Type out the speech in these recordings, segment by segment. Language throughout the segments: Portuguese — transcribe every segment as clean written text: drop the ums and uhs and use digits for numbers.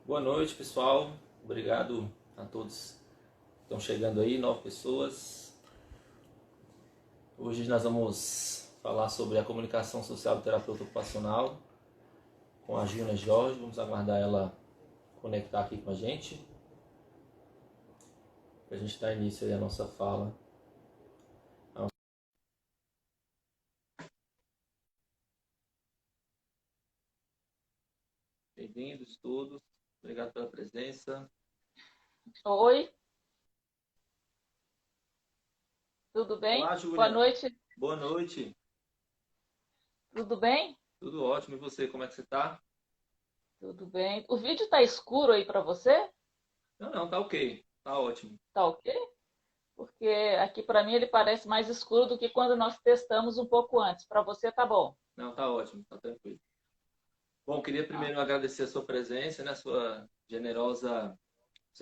Boa noite, pessoal. Obrigado a todos que estão chegando aí, 9 pessoas. Hoje nós vamos falar sobre a comunicação social do terapeuta ocupacional com a Gina Jorge. Vamos aguardar ela conectar aqui com a gente, para a gente dar início aí à nossa fala. Bem-vindos todos. Obrigado pela presença. Oi, tudo Olá, bem? Boa Júlia. noite, Boa noite. tudo bem? Tudo ótimo. E você, como é que você está? Tudo bem. O vídeo está escuro aí para você? Não, tá ok. Tá ótimo. Tá ok? Porque aqui para mim ele parece mais escuro do que quando nós testamos um pouco antes. Para você tá bom? Não, tá ótimo. Tá tranquilo. Bom, queria Ah, primeiro agradecer a sua presença, né, seu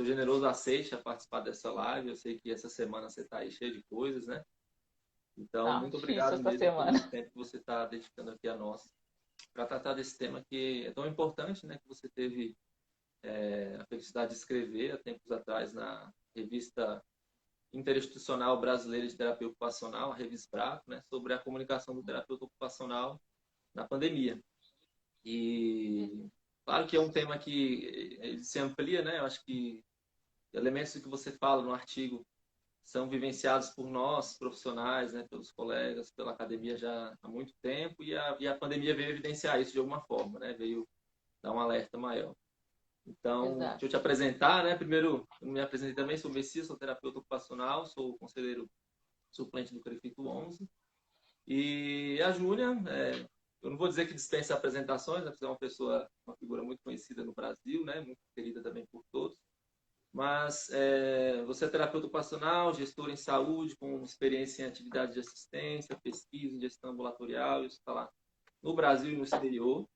generoso aceite a participar dessa live. Eu sei que essa semana você está aí cheio de coisas, né? Então, tá muito difícil obrigado essa mesmo semana. pelo tempo que você está dedicando aqui a nós para tratar desse tema que é tão importante, né? Que você teve a felicidade de escrever há tempos atrás na revista Interinstitucional Brasileira de Terapia Ocupacional, a Revisbraco, né? Sobre a comunicação do terapeuta ocupacional na pandemia. E claro que é um tema que ele se amplia, né? Eu acho que elementos que você fala no artigo são vivenciados por nós, profissionais, né? Pelos colegas, pela academia já há muito tempo, e a pandemia veio evidenciar isso de alguma forma, né? Veio dar um alerta maior. Então, deixa Exato. eu te apresentar, né? Primeiro, eu me apresentei também, sou Messias, sou terapeuta ocupacional, sou conselheiro suplente do CREFITO 11. E a Júlia, eu não vou dizer que dispensa apresentações, né? Você é uma figura muito conhecida no Brasil, né? Muito querida também por todos. Mas você é terapeuta ocupacional, gestor em saúde, com experiência em atividade de assistência, pesquisa, gestão ambulatorial, isso está lá no Brasil e no exterior,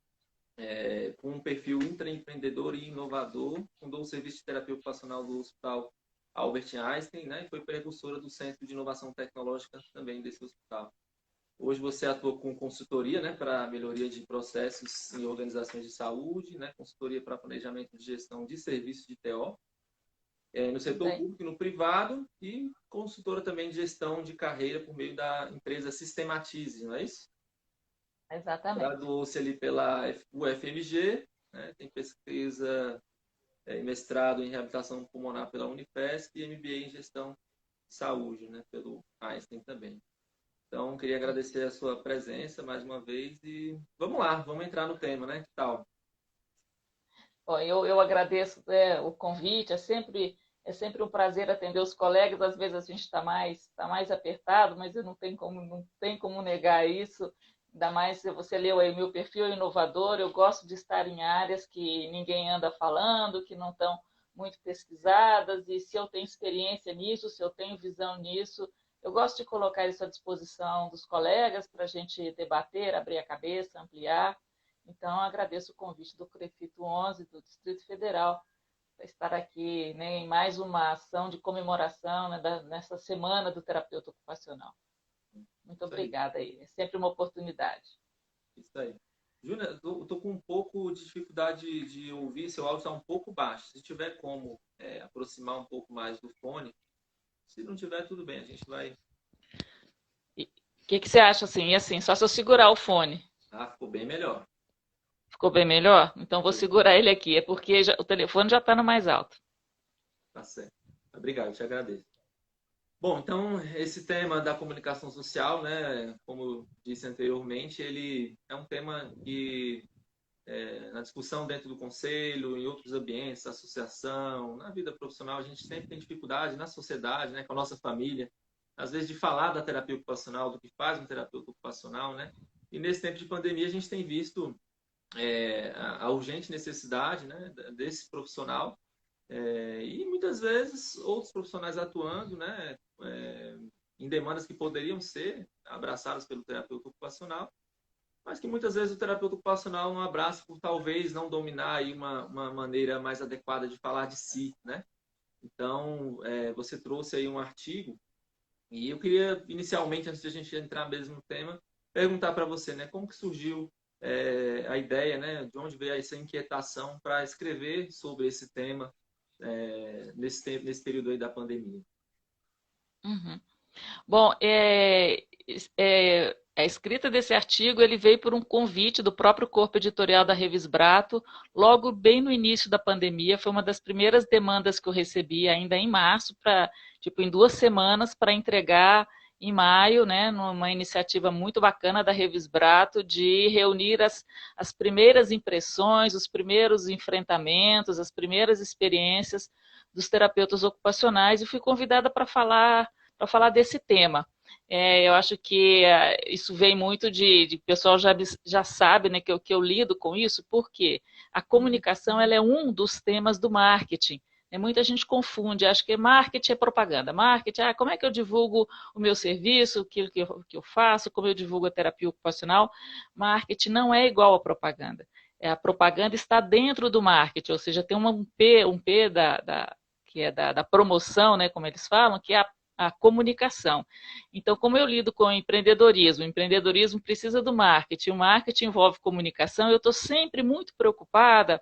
com um perfil intraempreendedor e inovador. Fundou o serviço de terapia ocupacional do Hospital Albert Einstein, né? E foi precursora do Centro de Inovação Tecnológica também desse hospital. Hoje você atua com consultoria, né, para melhoria de processos em organizações de saúde, né, consultoria para planejamento de gestão de serviços de TO, no Isso setor aí. público e no privado, e consultora também de gestão de carreira por meio da empresa Sistematize, não é isso? Exatamente. Graduou-se ali pela UFMG, né, tem pesquisa e mestrado em reabilitação pulmonar pela Unifesp e MBA em gestão de saúde, né, pelo Einstein também. Então, queria agradecer a sua presença mais uma vez e vamos lá, vamos entrar no tema, né? Que tal? Bom, eu agradeço, o convite, é sempre um prazer atender os colegas, às vezes a gente tá mais apertado, mas não tem como negar isso, ainda mais se você leu aí meu perfil inovador, eu gosto de estar em áreas que ninguém anda falando, que não estão muito pesquisadas, e se eu tenho experiência nisso, se eu tenho visão nisso, eu gosto de colocar isso à disposição dos colegas para a gente debater, abrir a cabeça, ampliar. Então, agradeço o convite do Prefeito 11 do Distrito Federal para estar aqui, né, em mais uma ação de comemoração, né, nessa semana do terapeuta ocupacional. Muito Isso aí, obrigada aí, é sempre uma oportunidade. isso aí. Júnior, eu tô com um pouco de dificuldade de ouvir, seu áudio está um pouco baixo. Se tiver como aproximar um pouco mais do fone, se não tiver, tudo bem, a gente vai. O que você acha assim? E assim, só se eu segurar o fone, Ah, ficou bem melhor. ficou bem melhor? Então vou Ficou, segurar ele aqui, é porque o telefone já está no mais alto. tá certo. Obrigado, te agradeço. Bom, então, esse tema da comunicação social, né, como eu disse anteriormente, ele é um tema que na discussão dentro do conselho, em outros ambientes, associação, na vida profissional, a gente sempre tem dificuldade na sociedade, né, com a nossa família, às vezes de falar da terapia ocupacional, do que faz um terapeuta ocupacional, né? E nesse tempo de pandemia a gente tem visto a urgente necessidade, né, desse profissional e muitas vezes outros profissionais atuando, né, em demandas que poderiam ser abraçadas pelo terapeuta ocupacional, mas que muitas vezes o terapeuta ocupacional não abraça por talvez não dominar aí uma maneira mais adequada de falar de si, né? Então, você trouxe aí um artigo e eu queria inicialmente, antes de a gente entrar mesmo no tema, perguntar para você, né, como que surgiu a ideia, né, de onde veio essa inquietação para escrever sobre esse tema nesse período aí da pandemia. Uhum. Bom, a escrita desse artigo ele veio por um convite do próprio corpo editorial da Revisbrato, logo bem no início da pandemia. Foi uma das primeiras demandas que eu recebi, ainda em março, tipo, em 2 semanas, para entregar em maio, né, numa iniciativa muito bacana da Revisbrato, de reunir as primeiras impressões, os primeiros enfrentamentos, as primeiras experiências dos terapeutas ocupacionais, e fui convidada para falar desse tema. Eu acho que isso vem muito de pessoal já sabe, né, que eu lido com isso, porque a comunicação ela é um dos temas do marketing. Muita gente confunde, acha que marketing é propaganda. Marketing, como é que eu divulgo o meu serviço, o que eu faço, como eu divulgo a terapia ocupacional. Marketing não é igual a propaganda. A propaganda está dentro do marketing, ou seja, tem um P que é da promoção, né, como eles falam, que é a comunicação. Então, como eu lido com o empreendedorismo precisa do marketing, o marketing envolve comunicação, eu estou sempre muito preocupada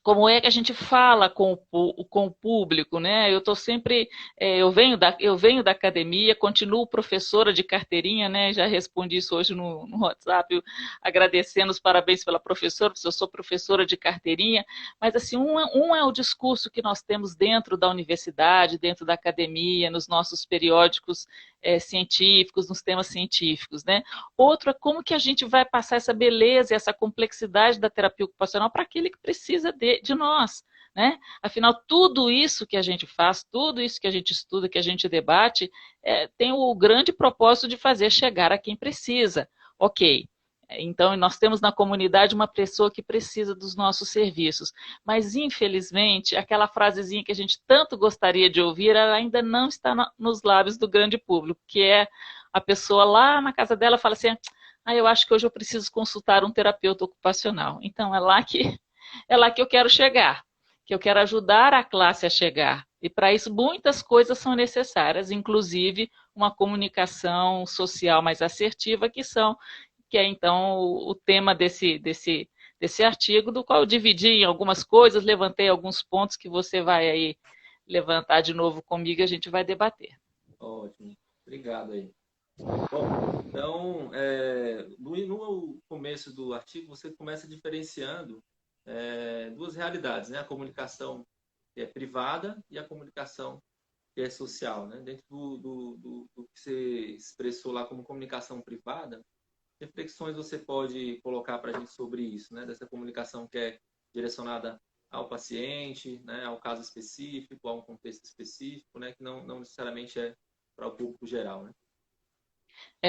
como é que a gente fala com o público, né? Eu estou sempre, eu venho da academia, continuo professora de carteirinha, né? Já respondi isso hoje no WhatsApp, agradecendo os parabéns pela professora, porque eu sou professora de carteirinha, mas assim, um é o discurso que nós temos dentro da universidade, dentro da academia, nos nossos periódicos científicos, nos temas científicos, né? Outro é como que a gente vai passar essa beleza e essa complexidade da terapia ocupacional para aquele que precisa de nós, né? Afinal, tudo isso que a gente faz, tudo isso que a gente estuda, que a gente debate, tem o grande propósito de fazer chegar a quem precisa. Ok, então nós temos na comunidade uma pessoa que precisa dos nossos serviços, mas infelizmente aquela frasezinha que a gente tanto gostaria de ouvir, ela ainda não está nos lábios do grande público, que é a pessoa lá na casa dela fala assim, eu acho que hoje eu preciso consultar um terapeuta ocupacional. Então é lá que eu quero chegar, que eu quero ajudar a classe a chegar. E para isso muitas coisas são necessárias, inclusive uma comunicação social mais assertiva, que é então o tema desse artigo, do qual eu dividi em algumas coisas, levantei alguns pontos que você vai aí levantar de novo comigo e a gente vai debater. Ótimo, obrigado aí. Bom, então, no começo do artigo, você começa diferenciando duas realidades, né? A comunicação que é privada e a comunicação que é social, né? Dentro do que você expressou lá como comunicação privada, reflexões você pode colocar para a gente sobre isso, né? Dessa comunicação que é direcionada ao paciente, né? Ao caso específico, a um contexto específico, né? Que não necessariamente é para o público geral, né?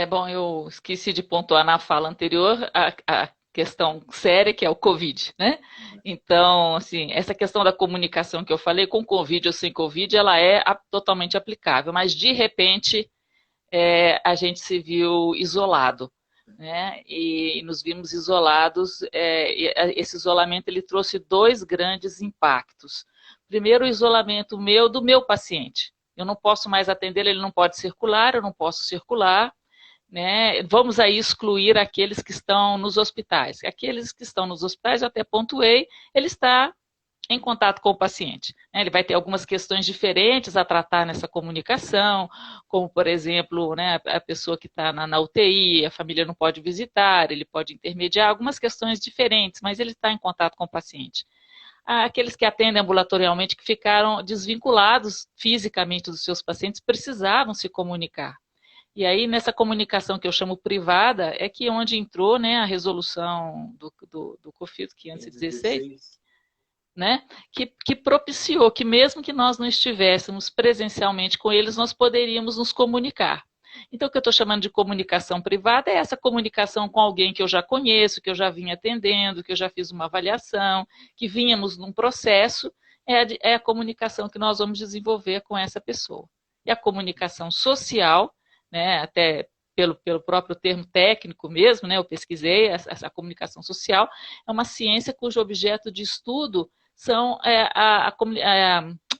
Bom, eu esqueci de pontuar na fala anterior a questão séria que é o Covid, né? Então, assim, essa questão da comunicação que eu falei, com Covid ou sem Covid, ela é totalmente aplicável, mas de repente a gente se viu isolado, né? E nos vimos isolados. Esse isolamento ele trouxe dois grandes impactos. Primeiro, o isolamento do meu paciente. Eu não posso mais atender, ele não pode circular, eu não posso circular. Né? Vamos aí excluir aqueles que estão nos hospitais. Aqueles que estão nos hospitais, eu até pontuei, ele está em contato com o paciente. Né? Ele vai ter algumas questões diferentes a tratar nessa comunicação, como, por exemplo, né, a pessoa que está na UTI, a família não pode visitar, ele pode intermediar, algumas questões diferentes, mas ele está em contato com o paciente. Aqueles que atendem ambulatorialmente, que ficaram desvinculados fisicamente dos seus pacientes, precisavam se comunicar. E aí, nessa comunicação que eu chamo privada, é que onde entrou, né, a resolução do COFIT 516, né, que propiciou que mesmo que nós não estivéssemos presencialmente com eles, nós poderíamos nos comunicar. Então, o que eu estou chamando de comunicação privada é essa comunicação com alguém que eu já conheço, que eu já vim atendendo, que eu já fiz uma avaliação, que vínhamos num processo, é a comunicação que nós vamos desenvolver com essa pessoa. E a comunicação social, né, até pelo próprio termo técnico mesmo, né, eu pesquisei, essa comunicação social é uma ciência cujo objeto de estudo são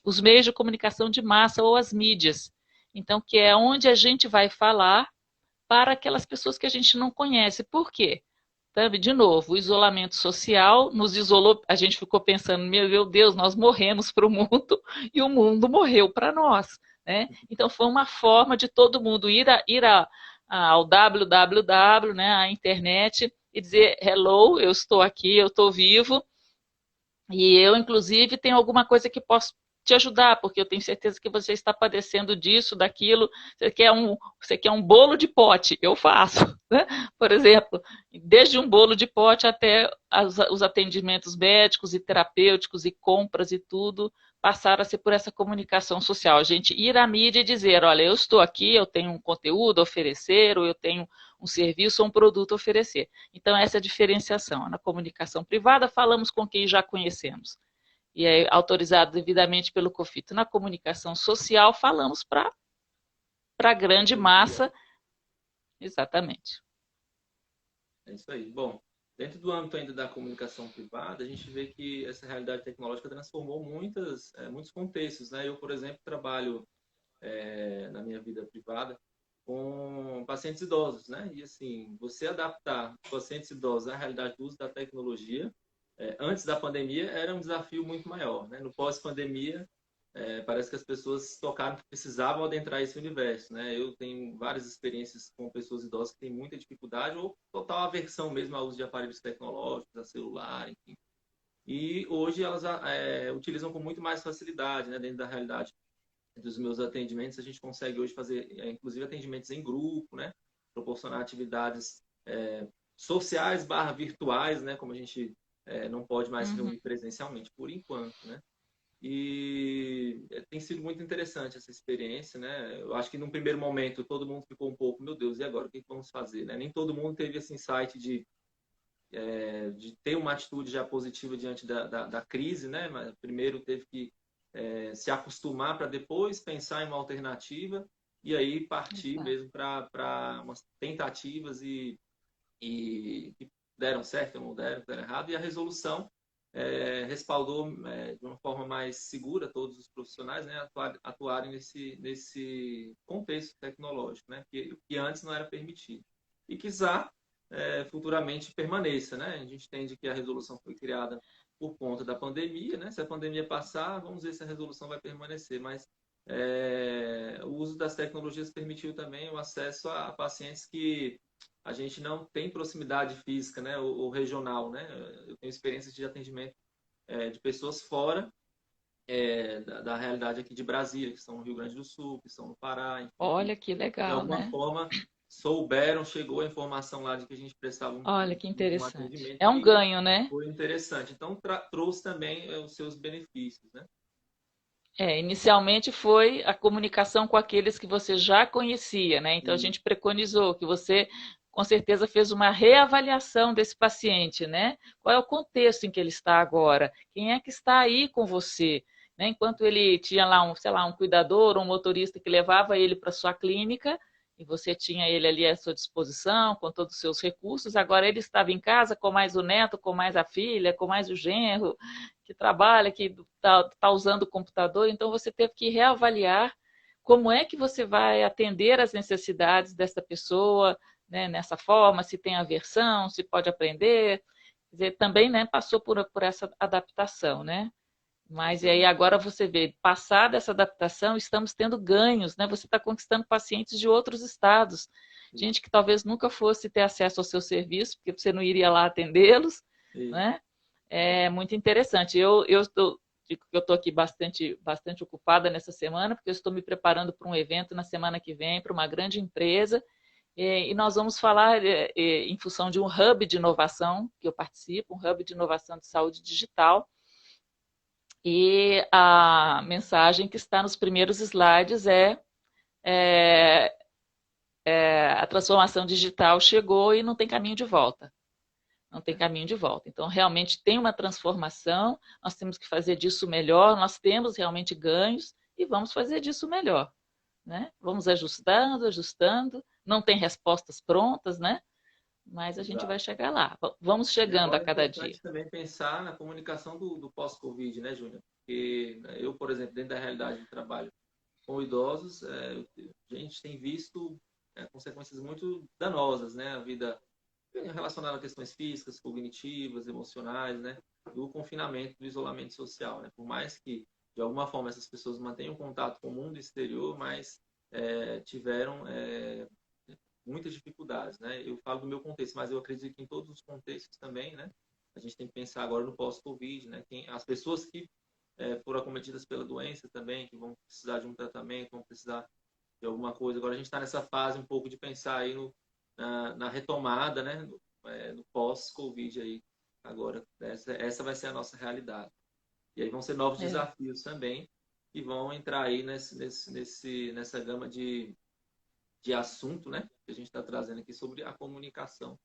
os meios de comunicação de massa ou as mídias. Então, que é onde a gente vai falar para aquelas pessoas que a gente não conhece. Por quê? Sabe? De novo, o isolamento social nos isolou, a gente ficou pensando, meu Deus, nós morremos para o mundo e o mundo morreu para nós. Né? Então foi uma forma de todo mundo ao www, né, à internet, e dizer, hello, eu estou aqui, eu estou vivo, e eu, inclusive, tenho alguma coisa que posso te ajudar, porque eu tenho certeza que você está padecendo disso, daquilo. Você quer um bolo de pote? Eu faço. Né? Por exemplo, desde um bolo de pote até os atendimentos médicos e terapêuticos e compras e tudo, passaram a ser por essa comunicação social. A gente ir à mídia e dizer, olha, eu estou aqui, eu tenho um conteúdo a oferecer, ou eu tenho um serviço ou um produto a oferecer. Então, essa é a diferenciação. Na comunicação privada, falamos com quem já conhecemos e é autorizado devidamente pelo COFITO. Na comunicação social, falamos para a grande massa. Exatamente. É isso aí. Bom, dentro do âmbito ainda da comunicação privada, a gente vê que essa realidade tecnológica transformou muitos contextos. Né? Eu, por exemplo, trabalho na minha vida privada com pacientes idosos, né? E assim, você adaptar pacientes idosos à realidade do uso da tecnologia, antes da pandemia era um desafio muito maior, né? No pós-pandemia, parece que as pessoas tocaram que precisavam adentrar esse universo, né? Eu tenho várias experiências com pessoas idosas que têm muita dificuldade ou total aversão mesmo ao uso de aparelhos tecnológicos, a celular, enfim. E hoje elas utilizam com muito mais facilidade, né? Dentro da realidade dos meus atendimentos, a gente consegue hoje fazer, inclusive, atendimentos em grupo, né? Proporcionar atividades sociais / virtuais, né? Como a gente não pode mais se reunir presencialmente por enquanto, né? E tem sido muito interessante essa experiência, né? Eu acho que num primeiro momento todo mundo ficou um pouco, meu Deus, e agora? O que vamos fazer? Né? Nem todo mundo teve esse insight de ter uma atitude já positiva diante da crise, né? Mas primeiro teve que se acostumar para depois pensar em uma alternativa e aí partir mesmo para umas tentativas e que deram certo ou não deram errado. E a resolução respaldou de uma forma mais segura todos os profissionais, né, atuarem nesse contexto tecnológico, né, que antes não era permitido. E quizá futuramente permaneça. Né? A gente entende que a resolução foi criada por conta da pandemia. Né? Se a pandemia passar, vamos ver se a resolução vai permanecer. Mas o uso das tecnologias permitiu também o acesso a pacientes que a gente não tem proximidade física, né, ou regional, né? Eu tenho experiências de atendimento de pessoas fora da realidade aqui de Brasília, que estão no Rio Grande do Sul, que estão no Pará, enfim, Olha que de legal, alguma né? forma chegou a informação lá de que a gente precisava Olha que um interessante. atendimento É um e ganho, né? foi interessante. Então trouxe também os seus benefícios, né? Inicialmente foi a comunicação com aqueles que você já conhecia, né? Então a E, gente preconizou que você com certeza fez uma reavaliação desse paciente, né? Qual é o contexto em que ele está agora? Quem é que está aí com você? Né? Enquanto ele tinha lá sei lá, um cuidador, um motorista que levava ele para sua clínica e você tinha ele ali à sua disposição com todos os seus recursos, agora ele estava em casa com mais o neto, com mais a filha, com mais o genro, que trabalha, que está usando o computador, então você teve que reavaliar como é que você vai atender às necessidades dessa pessoa, né, nessa forma, se tem aversão, se pode aprender. Quer dizer, também, né, passou por essa adaptação, né? Mas e aí agora você vê, passada essa adaptação, estamos tendo ganhos, né? Você está conquistando pacientes de outros estados, gente que talvez nunca fosse ter acesso ao seu serviço, porque você não iria lá atendê-los, né? É muito interessante. Eu estou aqui bastante ocupada nessa semana, porque eu estou me preparando para um evento na semana que vem, para uma grande empresa, e nós vamos falar em função de um hub de inovação que eu participo, um hub de inovação de saúde digital, e a mensagem que está nos primeiros slides é a transformação digital chegou e não tem caminho de volta. Não tem caminho de volta. Então, realmente tem uma transformação, nós temos que fazer disso melhor, nós temos realmente ganhos e vamos fazer disso melhor. Né? Vamos ajustando, ajustando, não tem respostas prontas, né? Mas a gente vai chegar lá. Vamos E chegando a agora é cada dia. importante também pensar na comunicação do pós-Covid, né, Júnior? Porque eu, por exemplo, dentro da realidade do trabalho com idosos, a gente tem visto consequências muito danosas, né? A vida relacionada a questões físicas, cognitivas, emocionais, né? Do confinamento, do isolamento social, né? Por mais que, de alguma forma, essas pessoas mantenham contato com o mundo exterior, mas tiveram muitas dificuldades, né? Eu falo do meu contexto, mas eu acredito que em todos os contextos também, né? A gente tem que pensar agora no pós-Covid, né? As pessoas que foram acometidas pela doença também, que vão precisar de um tratamento, vão precisar de alguma coisa. Agora a gente está nessa fase um pouco de pensar aí na retomada, né? No pós-Covid aí. Agora, essa vai ser a nossa realidade. E aí vão ser novos desafios também, que vão entrar aí nessa gama de assunto, né? Que a gente está trazendo aqui sobre a comunicação,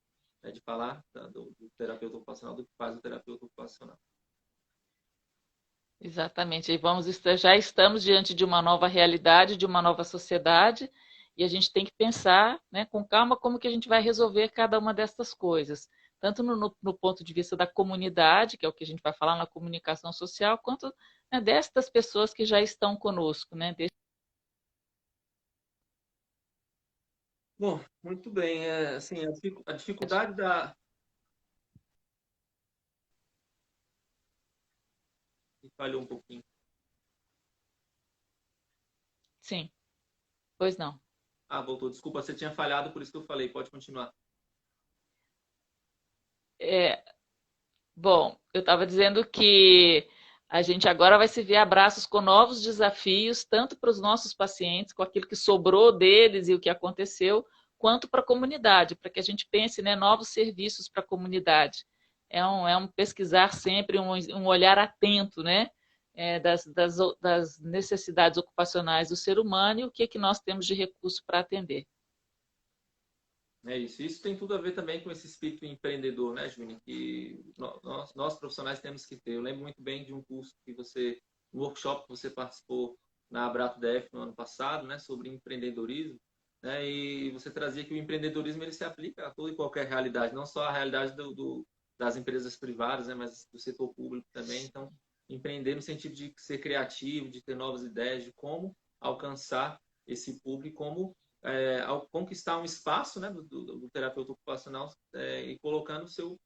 né? De falar do terapeuta ocupacional, do que faz o terapeuta ocupacional. Exatamente. E já estamos diante de uma nova realidade, de uma nova sociedade, e a gente tem que pensar, né, com calma como que a gente vai resolver cada uma dessas coisas, tanto no ponto de vista da comunidade, que é o que a gente vai falar na comunicação social, quanto, né, destas pessoas que já estão conosco, né? Bom, muito bem. Assim, a dificuldade da... Falhou um pouquinho. Sim, pois não. Voltou. Desculpa, você tinha falhado, por isso que eu falei. Pode continuar. Bom, eu estava dizendo que a gente agora vai se ver a braços com novos desafios, tanto para os nossos pacientes, com aquilo que sobrou deles e o que aconteceu, quanto para a comunidade, para que a gente pense, né, novos serviços para a comunidade. É um pesquisar sempre, um olhar atento, né, das necessidades ocupacionais do ser humano e o que, é que nós temos de recurso para atender. É isso. Isso tem tudo a ver também com esse espírito empreendedor, né, Júnior? Que nós profissionais temos que ter. Eu lembro muito bem de um curso um workshop que você participou na Abrato DF no ano passado, né, sobre empreendedorismo, né? E você trazia que o empreendedorismo ele se aplica a toda e qualquer realidade, não só a realidade das empresas privadas, né, mas do setor público também. Então, empreender no sentido de ser criativo, de ter novas ideias de como alcançar esse público, como ao conquistar um espaço, né, do terapeuta ocupacional e colocando o seu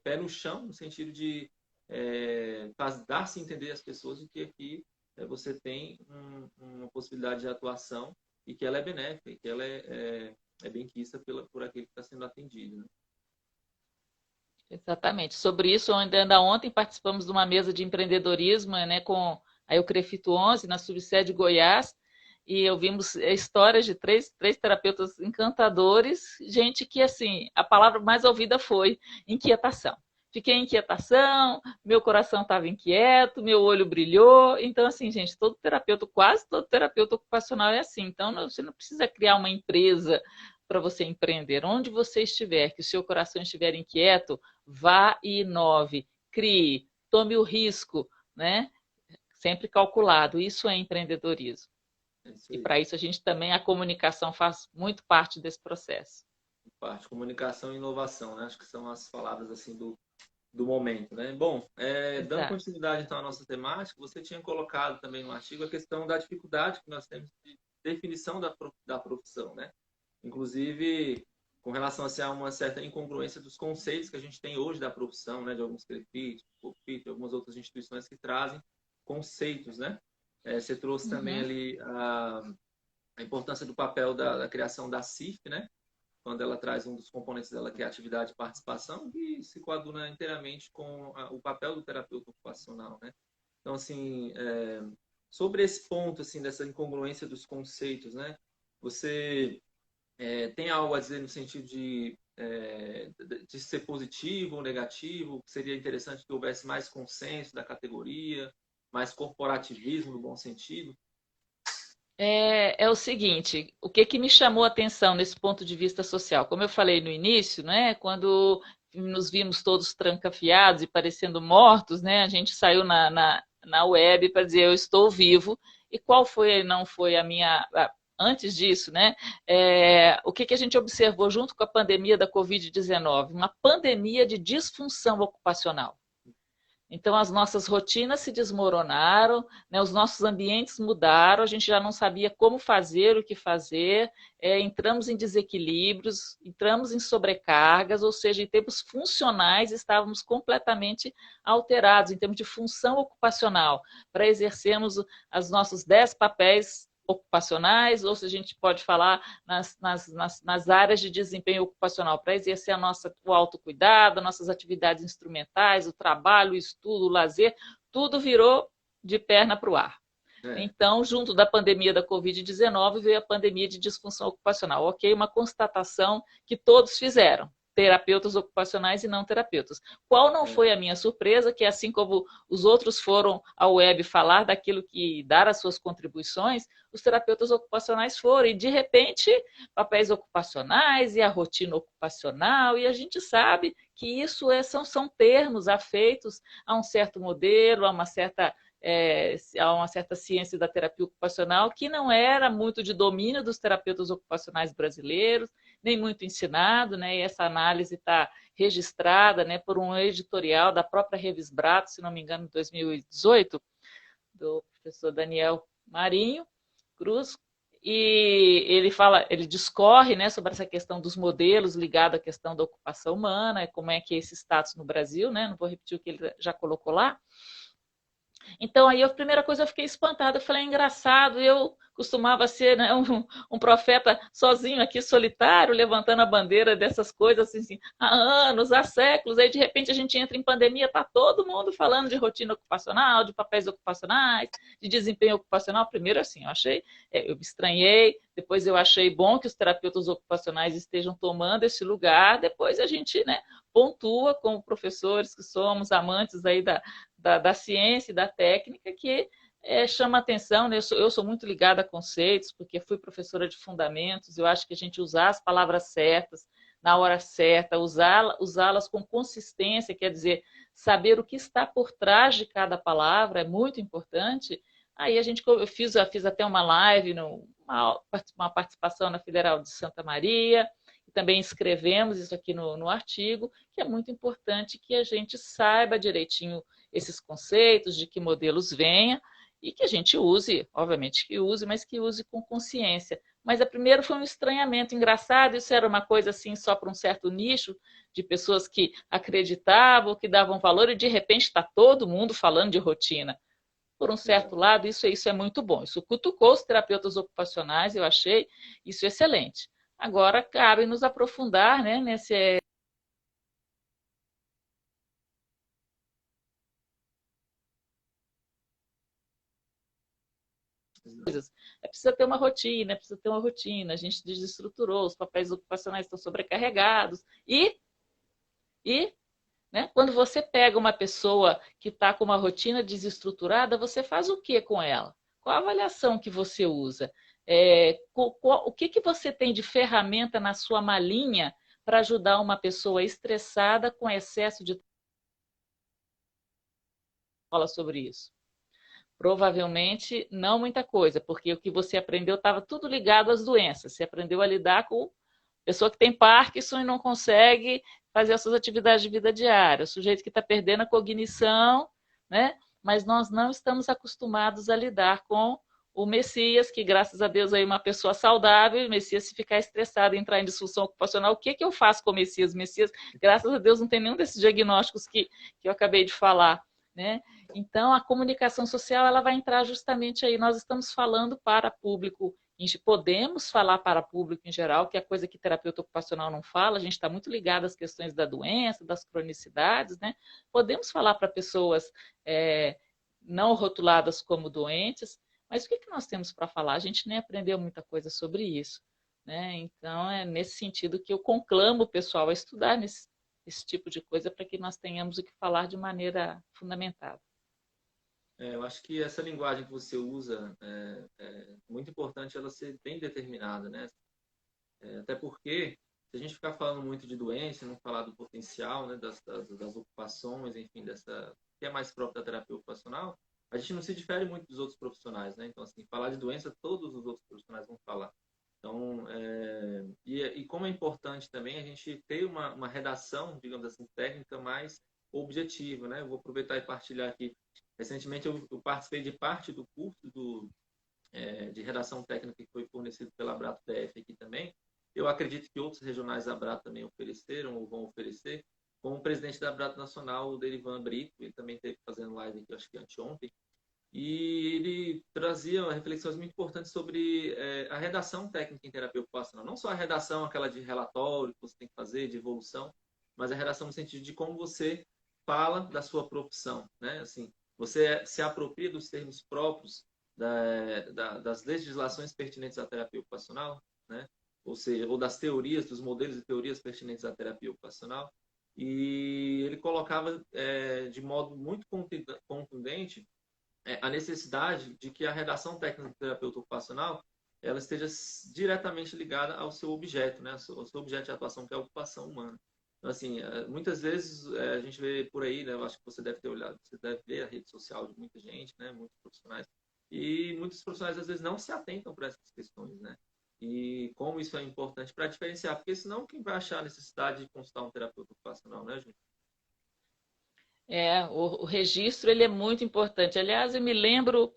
pé no chão, no sentido de dar-se entender às pessoas de que aqui você tem uma possibilidade de atuação e que ela é benéfica, e que ela é benquista por aquele que está sendo atendido. Né? Exatamente. Sobre isso, ainda ontem participamos de uma mesa de empreendedorismo, né, com a Eucrefito 11, na subsede Goiás, e ouvimos histórias de três terapeutas encantadores, gente que, assim, a palavra mais ouvida foi inquietação. Fiquei em inquietação, meu coração estava inquieto, meu olho brilhou. Então, assim, gente, quase todo terapeuta ocupacional é assim. Então, você não precisa criar uma empresa para você empreender. Onde você estiver, que o seu coração estiver inquieto, vá e inove, crie, tome o risco, né? Sempre calculado. Isso é empreendedorismo. E para isso a comunicação faz muito parte desse processo. Comunicação e inovação, né? Acho que são as palavras assim do momento, né? Bom, dando continuidade então à nossa temática, você tinha colocado também no artigo a questão da dificuldade que nós temos de definição da profissão, né? Inclusive com relação a uma certa incongruência dos conceitos que a gente tem hoje da profissão, né? De alguns CREFIT, COFIT, algumas outras instituições que trazem conceitos, né? Você trouxe também ali a importância do papel da criação da CIF, né? Quando ela traz um dos componentes dela, que é a atividade de participação, e se coaduna inteiramente com o papel do terapeuta ocupacional, né? Então, assim, sobre esse ponto, assim, dessa incongruência dos conceitos, né? Você tem algo a dizer no sentido de ser positivo ou negativo? Seria interessante que houvesse mais consenso da categoria, mais corporativismo no bom sentido? É o seguinte, o que me chamou a atenção nesse ponto de vista social? Como eu falei no início, né, quando nos vimos todos trancafiados e parecendo mortos, né, a gente saiu na web para dizer eu estou vivo. E qual não foi a minha... Antes disso, né, o que a gente observou junto com a pandemia da Covid-19? Uma pandemia de disfunção ocupacional. Então, as nossas rotinas se desmoronaram, né, os nossos ambientes mudaram, a gente já não sabia como fazer, o que fazer, entramos em desequilíbrios, entramos em sobrecargas, ou seja, em termos funcionais, estávamos completamente alterados, em termos de função ocupacional, para exercermos os nossos 10 papéis ocupacionais, ou se a gente pode falar nas áreas de desempenho ocupacional, para exercer o autocuidado, nossas atividades instrumentais, o trabalho, o estudo, o lazer, tudo virou de perna para o ar. Então, junto da pandemia da Covid-19, veio a pandemia de disfunção ocupacional. Ok, uma constatação que todos fizeram, terapeutas ocupacionais e não terapeutas. Qual não foi a minha surpresa, que assim como os outros foram ao web falar daquilo que dar as suas contribuições, os terapeutas ocupacionais foram, e de repente, papéis ocupacionais e a rotina ocupacional, e a gente sabe que isso são termos afeitos a um certo modelo, a uma certa ciência da terapia ocupacional que não era muito de domínio dos terapeutas ocupacionais brasileiros, nem muito ensinado, né? E essa análise está registrada, né, por um editorial da própria Revisbrato, se não me engano, em 2018, do professor Daniel Marinho Cruz, e ele discorre, né, sobre essa questão dos modelos ligado à questão da ocupação humana, como é que é esse status no Brasil, né? Não vou repetir o que ele já colocou lá. Então, aí a primeira coisa eu fiquei espantada, eu falei, é engraçado, eu costumava ser, né, um profeta sozinho aqui, solitário, levantando a bandeira dessas coisas assim, há anos, há séculos, aí de repente a gente entra em pandemia, está todo mundo falando de rotina ocupacional, de papéis ocupacionais, de desempenho ocupacional. Primeiro assim, eu me estranhei, depois eu achei bom que os terapeutas ocupacionais estejam tomando esse lugar, depois a gente, né, pontua como professores que somos, amantes aí da ciência e da técnica, que chama atenção, né? Eu sou muito ligada a conceitos, porque fui professora de fundamentos, eu acho que a gente usar as palavras certas, na hora certa, usá-las com consistência, quer dizer, saber o que está por trás de cada palavra é muito importante. Aí eu fiz até uma live, uma participação na Federal de Santa Maria, e também escrevemos isso aqui no artigo, que é muito importante que a gente saiba direitinho esses conceitos, de que modelos venha, e que a gente use, obviamente que use, mas que use com consciência. Mas a primeira foi um estranhamento engraçado, isso era uma coisa assim só para um certo nicho de pessoas que acreditavam, que davam valor, e de repente está todo mundo falando de rotina. Por um certo lado, isso é muito bom. Isso cutucou os terapeutas ocupacionais, eu achei isso excelente. Agora, cabe nos aprofundar, né, nesse coisas. Precisa ter uma rotina, precisa ter uma rotina. A gente desestruturou, os papéis ocupacionais estão sobrecarregados. E né, quando você pega uma pessoa que está com uma rotina desestruturada, você faz o que com ela? Qual a avaliação que você usa? O que você tem de ferramenta na sua malinha para ajudar uma pessoa estressada com excesso de... Fala sobre isso. Provavelmente não muita coisa, porque o que você aprendeu estava tudo ligado às doenças. Você aprendeu a lidar com pessoa que tem Parkinson e não consegue fazer as suas atividades de vida diária, o sujeito que está perdendo a cognição, né? Mas nós não estamos acostumados a lidar com o Messias, que graças a Deus é uma pessoa saudável, o Messias se ficar estressado e entrar em disfunção ocupacional, o que eu faço com o Messias? O Messias, graças a Deus, não tem nenhum desses diagnósticos que eu acabei de falar, né? Então, a comunicação social ela vai entrar justamente aí. Nós estamos falando para público, podemos falar para público em geral, que é coisa que terapeuta ocupacional não fala, a gente está muito ligado às questões da doença, das cronicidades, né? Podemos falar para pessoas não rotuladas como doentes, mas o que nós temos para falar? A gente nem aprendeu muita coisa sobre isso, né? Então, é nesse sentido que eu conclamo o pessoal a estudar esse tipo de coisa para que nós tenhamos o que falar de maneira fundamentada. Eu acho que essa linguagem que você usa é muito importante ela ser bem determinada, né? Até porque, se a gente ficar falando muito de doença, não falar do potencial, né, das ocupações, enfim, que é mais próprio da terapia ocupacional, a gente não se difere muito dos outros profissionais, né? Então, assim, falar de doença, todos os outros profissionais vão falar. Então, e como é importante também a gente ter uma redação, digamos assim, técnica mais objetivo, né? Eu vou aproveitar e partilhar aqui. Recentemente eu participei de parte do curso de redação técnica que foi fornecido pela Abrato DF aqui também. Eu acredito que outros regionais da Abrato também ofereceram ou vão oferecer, como o presidente da Abrato Nacional, o Derivan Brito, ele também esteve fazendo live aqui, acho que anteontem, e ele trazia reflexões muito importantes sobre a redação técnica em terapia ocupacional. Não só a redação, aquela de relatório que você tem que fazer, de evolução, mas a redação no sentido de como você fala da sua profissão, né? Assim, você se apropria dos termos próprios das legislações pertinentes à terapia ocupacional, né? Ou seja, ou das teorias, dos modelos e teorias pertinentes à terapia ocupacional. E ele colocava de modo muito contundente a necessidade de que a redação técnica do terapeuta ocupacional ela esteja diretamente ligada ao seu objeto, né? Ao seu objeto de atuação, que é a ocupação humana. Então, assim, muitas vezes a gente vê por aí, né? Eu acho que você deve ter olhado, você deve ver a rede social de muita gente, né? Muitos profissionais. E muitos profissionais, às vezes, não se atentam para essas questões, né? E como isso é importante para diferenciar, porque senão quem vai achar a necessidade de consultar um terapeuta ocupacional, né, gente? O registro ele é muito importante. Aliás, eu me lembro,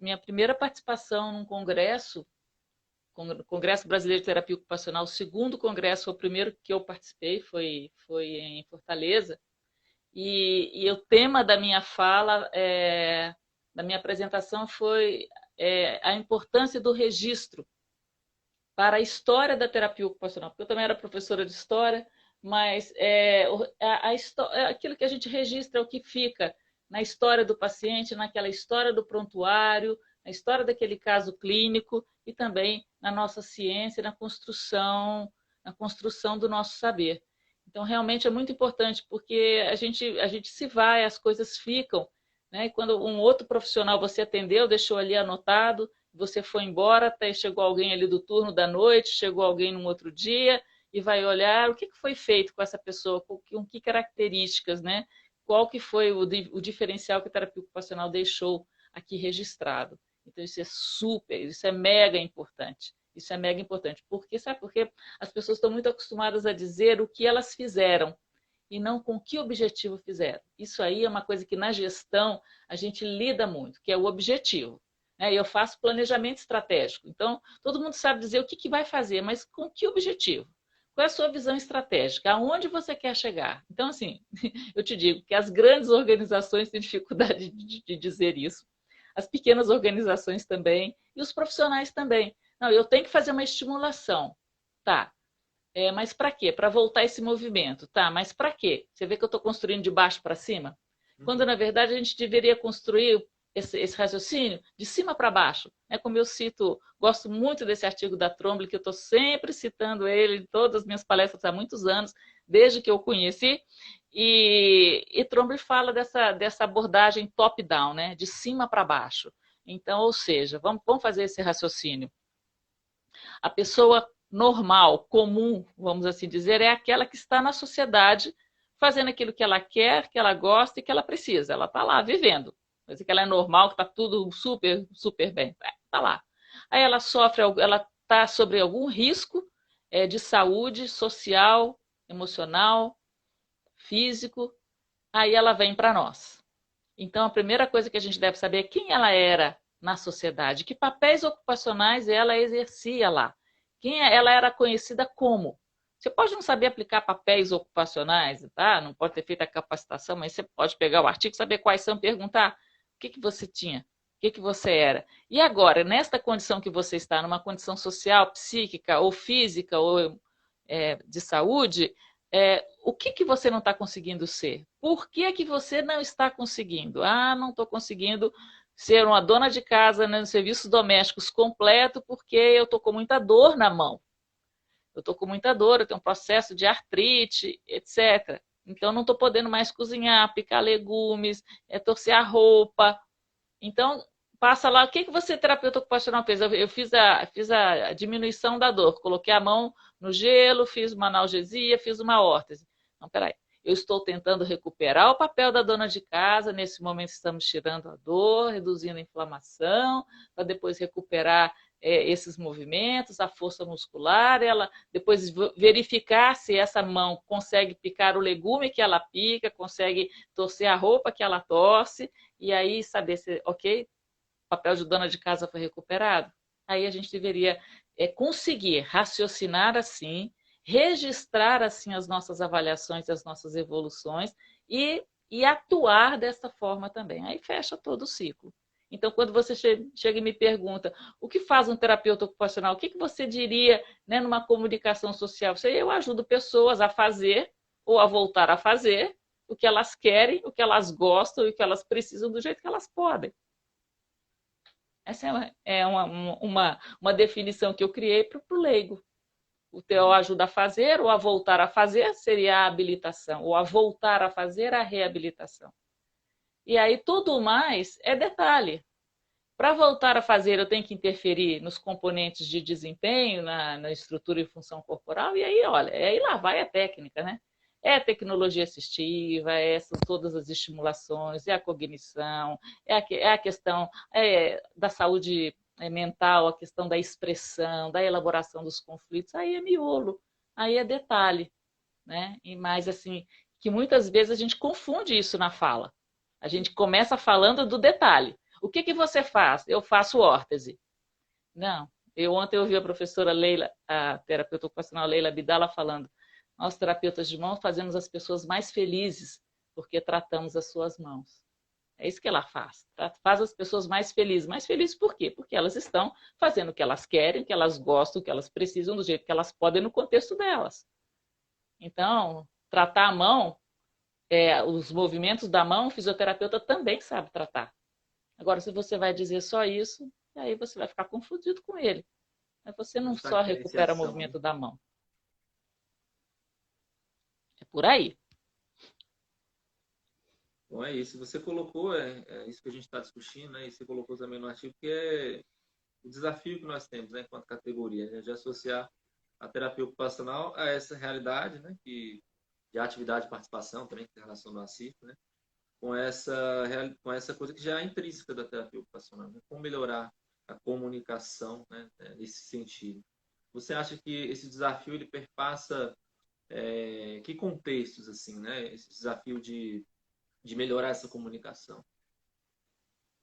minha primeira participação num congresso, Congresso Brasileiro de Terapia Ocupacional, o segundo congresso, o primeiro que eu participei foi em Fortaleza, e o tema da minha fala, da minha apresentação foi a importância do registro para a história da terapia ocupacional, porque eu também era professora de história, mas aquilo que a gente registra é o que fica na história do paciente, naquela história do prontuário, na história daquele caso clínico e também na nossa ciência, na construção do nosso saber. Então, realmente é muito importante, porque a gente se vai, as coisas ficam, né? E quando um outro profissional você atendeu, deixou ali anotado, você foi embora, até chegou alguém ali do turno da noite, chegou alguém num outro dia, e vai olhar o que foi feito com essa pessoa, com que características, né? Qual que foi o diferencial que a terapia ocupacional deixou aqui registrado. Então, isso é mega importante. Isso é mega importante. Porque, sabe por quê? As pessoas estão muito acostumadas a dizer o que elas fizeram e não com que objetivo fizeram. Isso aí é uma coisa que na gestão a gente lida muito, que é o objetivo. Eu faço planejamento estratégico. Então, todo mundo sabe dizer o que vai fazer, mas com que objetivo? Qual é a sua visão estratégica? Aonde você quer chegar? Então, assim, eu te digo que as grandes organizações têm dificuldade de dizer isso. As pequenas organizações também. E os profissionais também. Não, eu tenho que fazer uma estimulação. Tá. Mas para quê? Para voltar esse movimento. Tá, mas para quê? Você vê que eu estou construindo de baixo para cima? Quando, na verdade, a gente deveria construir esse raciocínio de cima para baixo. Como eu cito, gosto muito desse artigo da Trombley, que eu estou sempre citando ele em todas as minhas palestras há muitos anos, desde que eu o conheci, e Trombley fala dessa abordagem top-down, né? De cima para baixo. Então, ou seja, vamos fazer esse raciocínio. A pessoa normal, comum, vamos assim dizer, é aquela que está na sociedade fazendo aquilo que ela quer, que ela gosta e que ela precisa. Ela está lá vivendo. Quer dizer que ela é normal, que está tudo super, super bem. Está lá. Aí ela está sobre algum risco de saúde social, emocional, físico. Aí ela vem para nós. Então, a primeira coisa que a gente deve saber é quem ela era na sociedade, que papéis ocupacionais ela exercia lá. Ela era conhecida como. Você pode não saber aplicar papéis ocupacionais, tá? Não pode ter feito a capacitação, mas você pode pegar o artigo, saber quais são, perguntar o que você tinha, o que você era. E agora, nesta condição que você está, numa condição social, psíquica ou física ou de saúde, o que você não está conseguindo ser? Por que você não está conseguindo? Não estou conseguindo ser uma dona de casa, né, nos serviços domésticos completo porque eu estou com muita dor na mão. Eu estou com muita dor, eu tenho um processo de artrite, etc. Então, não estou podendo mais cozinhar, picar legumes, torcer a roupa. Então, passa lá, o que você, terapeuta ocupacional, fez? Eu fiz a diminuição da dor, coloquei a mão no gelo, fiz uma analgesia, fiz uma órtese. Não, peraí. Eu estou tentando recuperar o papel da dona de casa, nesse momento estamos tirando a dor, reduzindo a inflamação, para depois recuperar esses movimentos, a força muscular, ela depois verificar se essa mão consegue picar o legume que ela pica, consegue torcer a roupa que ela torce, e aí saber se, ok, o papel de dona de casa foi recuperado. Aí a gente deveria conseguir raciocinar assim, registrar assim as nossas avaliações, as nossas evoluções e atuar dessa forma também. Aí fecha todo o ciclo. Então, quando você chega e me pergunta o que faz um terapeuta ocupacional, o que você diria, né, numa comunicação social? Eu ajudo pessoas a fazer ou a voltar a fazer o que elas querem, o que elas gostam e o que elas precisam do jeito que elas podem. Essa é uma definição que eu criei para o leigo. O TO ajuda a fazer ou a voltar a fazer seria a habilitação, ou a voltar a fazer a reabilitação. E aí tudo mais é detalhe. Para voltar a fazer, eu tenho que interferir nos componentes de desempenho, na estrutura e função corporal, e aí, olha, aí lá vai a técnica, né? É a tecnologia assistiva, são todas as estimulações, é a cognição, é a questão da saúde mental, a questão da expressão, da elaboração dos conflitos, aí é miolo, aí é detalhe, né? E mais assim, que muitas vezes a gente confunde isso na fala. A gente começa falando do detalhe. O que você faz? Eu faço órtese. Não. Ontem eu ouvi a professora Leila, a terapeuta ocupacional Leila Abdala falando, nós terapeutas de mãos fazemos as pessoas mais felizes porque tratamos as suas mãos. É isso que ela faz. Faz as pessoas mais felizes. Mais felizes por quê? Porque elas estão fazendo o que elas querem, o que elas gostam, o que elas precisam, do jeito que elas podem no contexto delas. Então, tratar a mão, os movimentos da mão, o fisioterapeuta também sabe tratar. Agora, se você vai dizer só isso, aí você vai ficar confundido com ele. Mas você não só recupera o movimento da mão. É por aí. Bom, é isso. Você colocou, isso que a gente está discutindo, né? E você colocou também no artigo, que é o desafio que nós temos, né, enquanto categoria, né, de associar a terapia ocupacional a essa realidade, né, de atividade e participação também, que tem relação ao CIF, né, com essa coisa que já é intrínseca da terapia ocupacional, né, como melhorar a comunicação, né, nesse sentido. Você acha que esse desafio ele perpassa que contextos, assim, né, esse desafio de melhorar essa comunicação?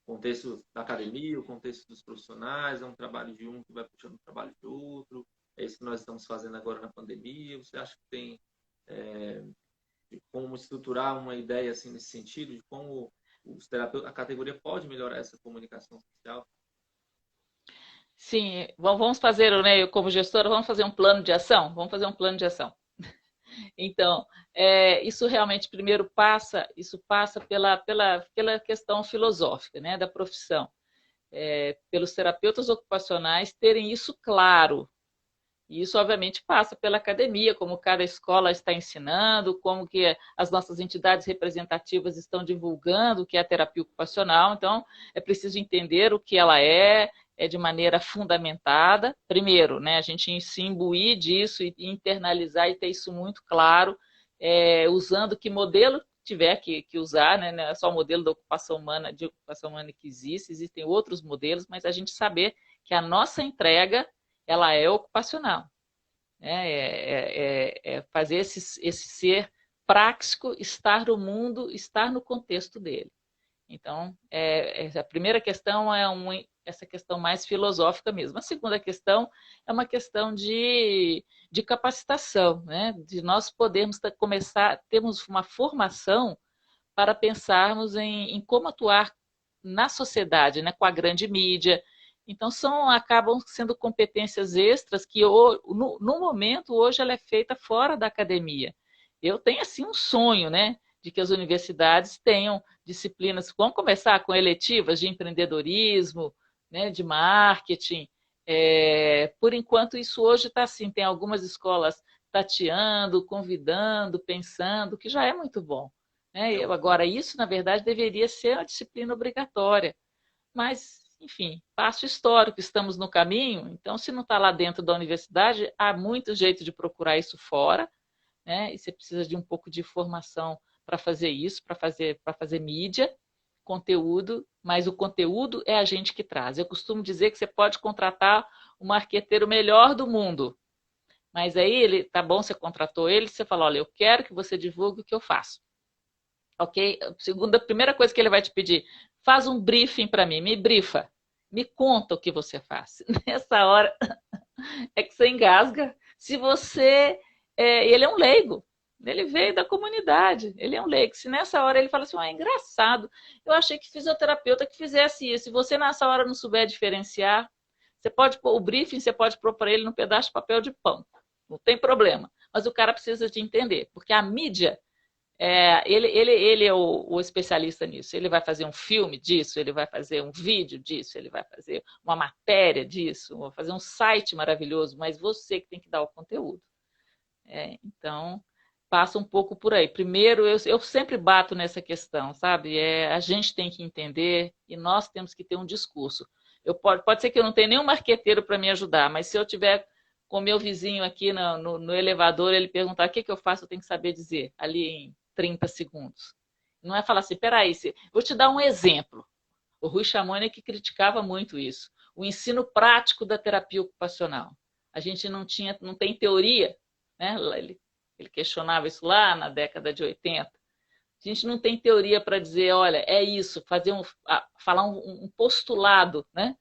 O contexto da academia, o contexto dos profissionais, é um trabalho de um que vai puxando o trabalho de outro, é isso que nós estamos fazendo agora na pandemia. Você acha que tem de como estruturar uma ideia assim nesse sentido, de como os terapeutas, a categoria pode melhorar essa comunicação social? Sim, vamos fazer, né, eu como gestora, vamos fazer um plano de ação? Vamos fazer um plano de ação. Então, isso realmente primeiro passa pela questão filosófica, né, da profissão. Pelos terapeutas ocupacionais terem isso claro. E isso, obviamente, passa pela academia, como cada escola está ensinando, como que as nossas entidades representativas estão divulgando o que é a terapia ocupacional. Então, é preciso entender o que ela é de maneira fundamentada. Primeiro, né, a gente se imbuir disso e internalizar e ter isso muito claro, usando que modelo tiver que usar, né, não é só o modelo da ocupação humana, de ocupação humana que existe, existem outros modelos, mas a gente saber que a nossa entrega ela é ocupacional. Fazer esse ser prático, estar no mundo, estar no contexto dele. Então, a primeira questão é essa questão mais filosófica mesmo. A segunda questão é uma questão de capacitação, né? De nós podermos termos uma formação para pensarmos em como atuar na sociedade, né? Com a grande mídia. Então, acabam sendo competências extras que, no momento, hoje ela é feita fora da academia. Eu tenho, assim, um sonho, né? De que as universidades tenham disciplinas, vamos começar com eletivas de empreendedorismo, né, de marketing. Por enquanto, isso hoje está assim, tem algumas escolas tateando, convidando, pensando, que já é muito bom. Né? Agora, isso, na verdade, deveria ser uma disciplina obrigatória. Mas, enfim, passo histórico, estamos no caminho, então, se não está lá dentro da universidade, há muito jeito de procurar isso fora, né? E você precisa de um pouco de formação para fazer isso, para fazer mídia. conteúdo, mas o conteúdo é a gente que traz. Eu costumo dizer que você pode contratar o marqueteiro melhor do mundo, mas aí ele, tá bom, você contratou ele, você fala, olha, eu quero que você divulgue o que eu faço. Ok? A primeira coisa que ele vai te pedir, faz um briefing para mim, me brifa, me conta o que você faz. Nessa hora é que você engasga. Se você, ele é um leigo, ele veio da comunidade, ele é um leigo. Se nessa hora ele fala assim, é engraçado, eu achei que fisioterapeuta que fizesse isso. Se você nessa hora não souber diferenciar, você pode pôr o briefing, você pode pôr para ele num pedaço de papel de pão, não tem problema. Mas o cara precisa de entender, porque a mídia ele é o especialista nisso. Ele vai fazer um filme disso, ele vai fazer um vídeo disso, ele vai fazer uma matéria disso, vai fazer um site maravilhoso, mas você que tem que dar o conteúdo. Então, passa um pouco por aí. Primeiro, eu sempre bato nessa questão, sabe? A gente tem que entender e nós temos que ter um discurso. Pode ser que eu não tenha nenhum marqueteiro para me ajudar, mas se eu tiver com meu vizinho aqui no elevador, ele perguntar o que eu faço, eu tenho que saber dizer ali em 30 segundos. Não é falar assim, peraí, vou te dar um exemplo. O Rui Chamoni que criticava muito isso. O ensino prático da terapia ocupacional. A gente não tem teoria, né? Ele questionava isso lá na década de 80. A gente não tem teoria para dizer, olha, é isso, falar um postulado, né?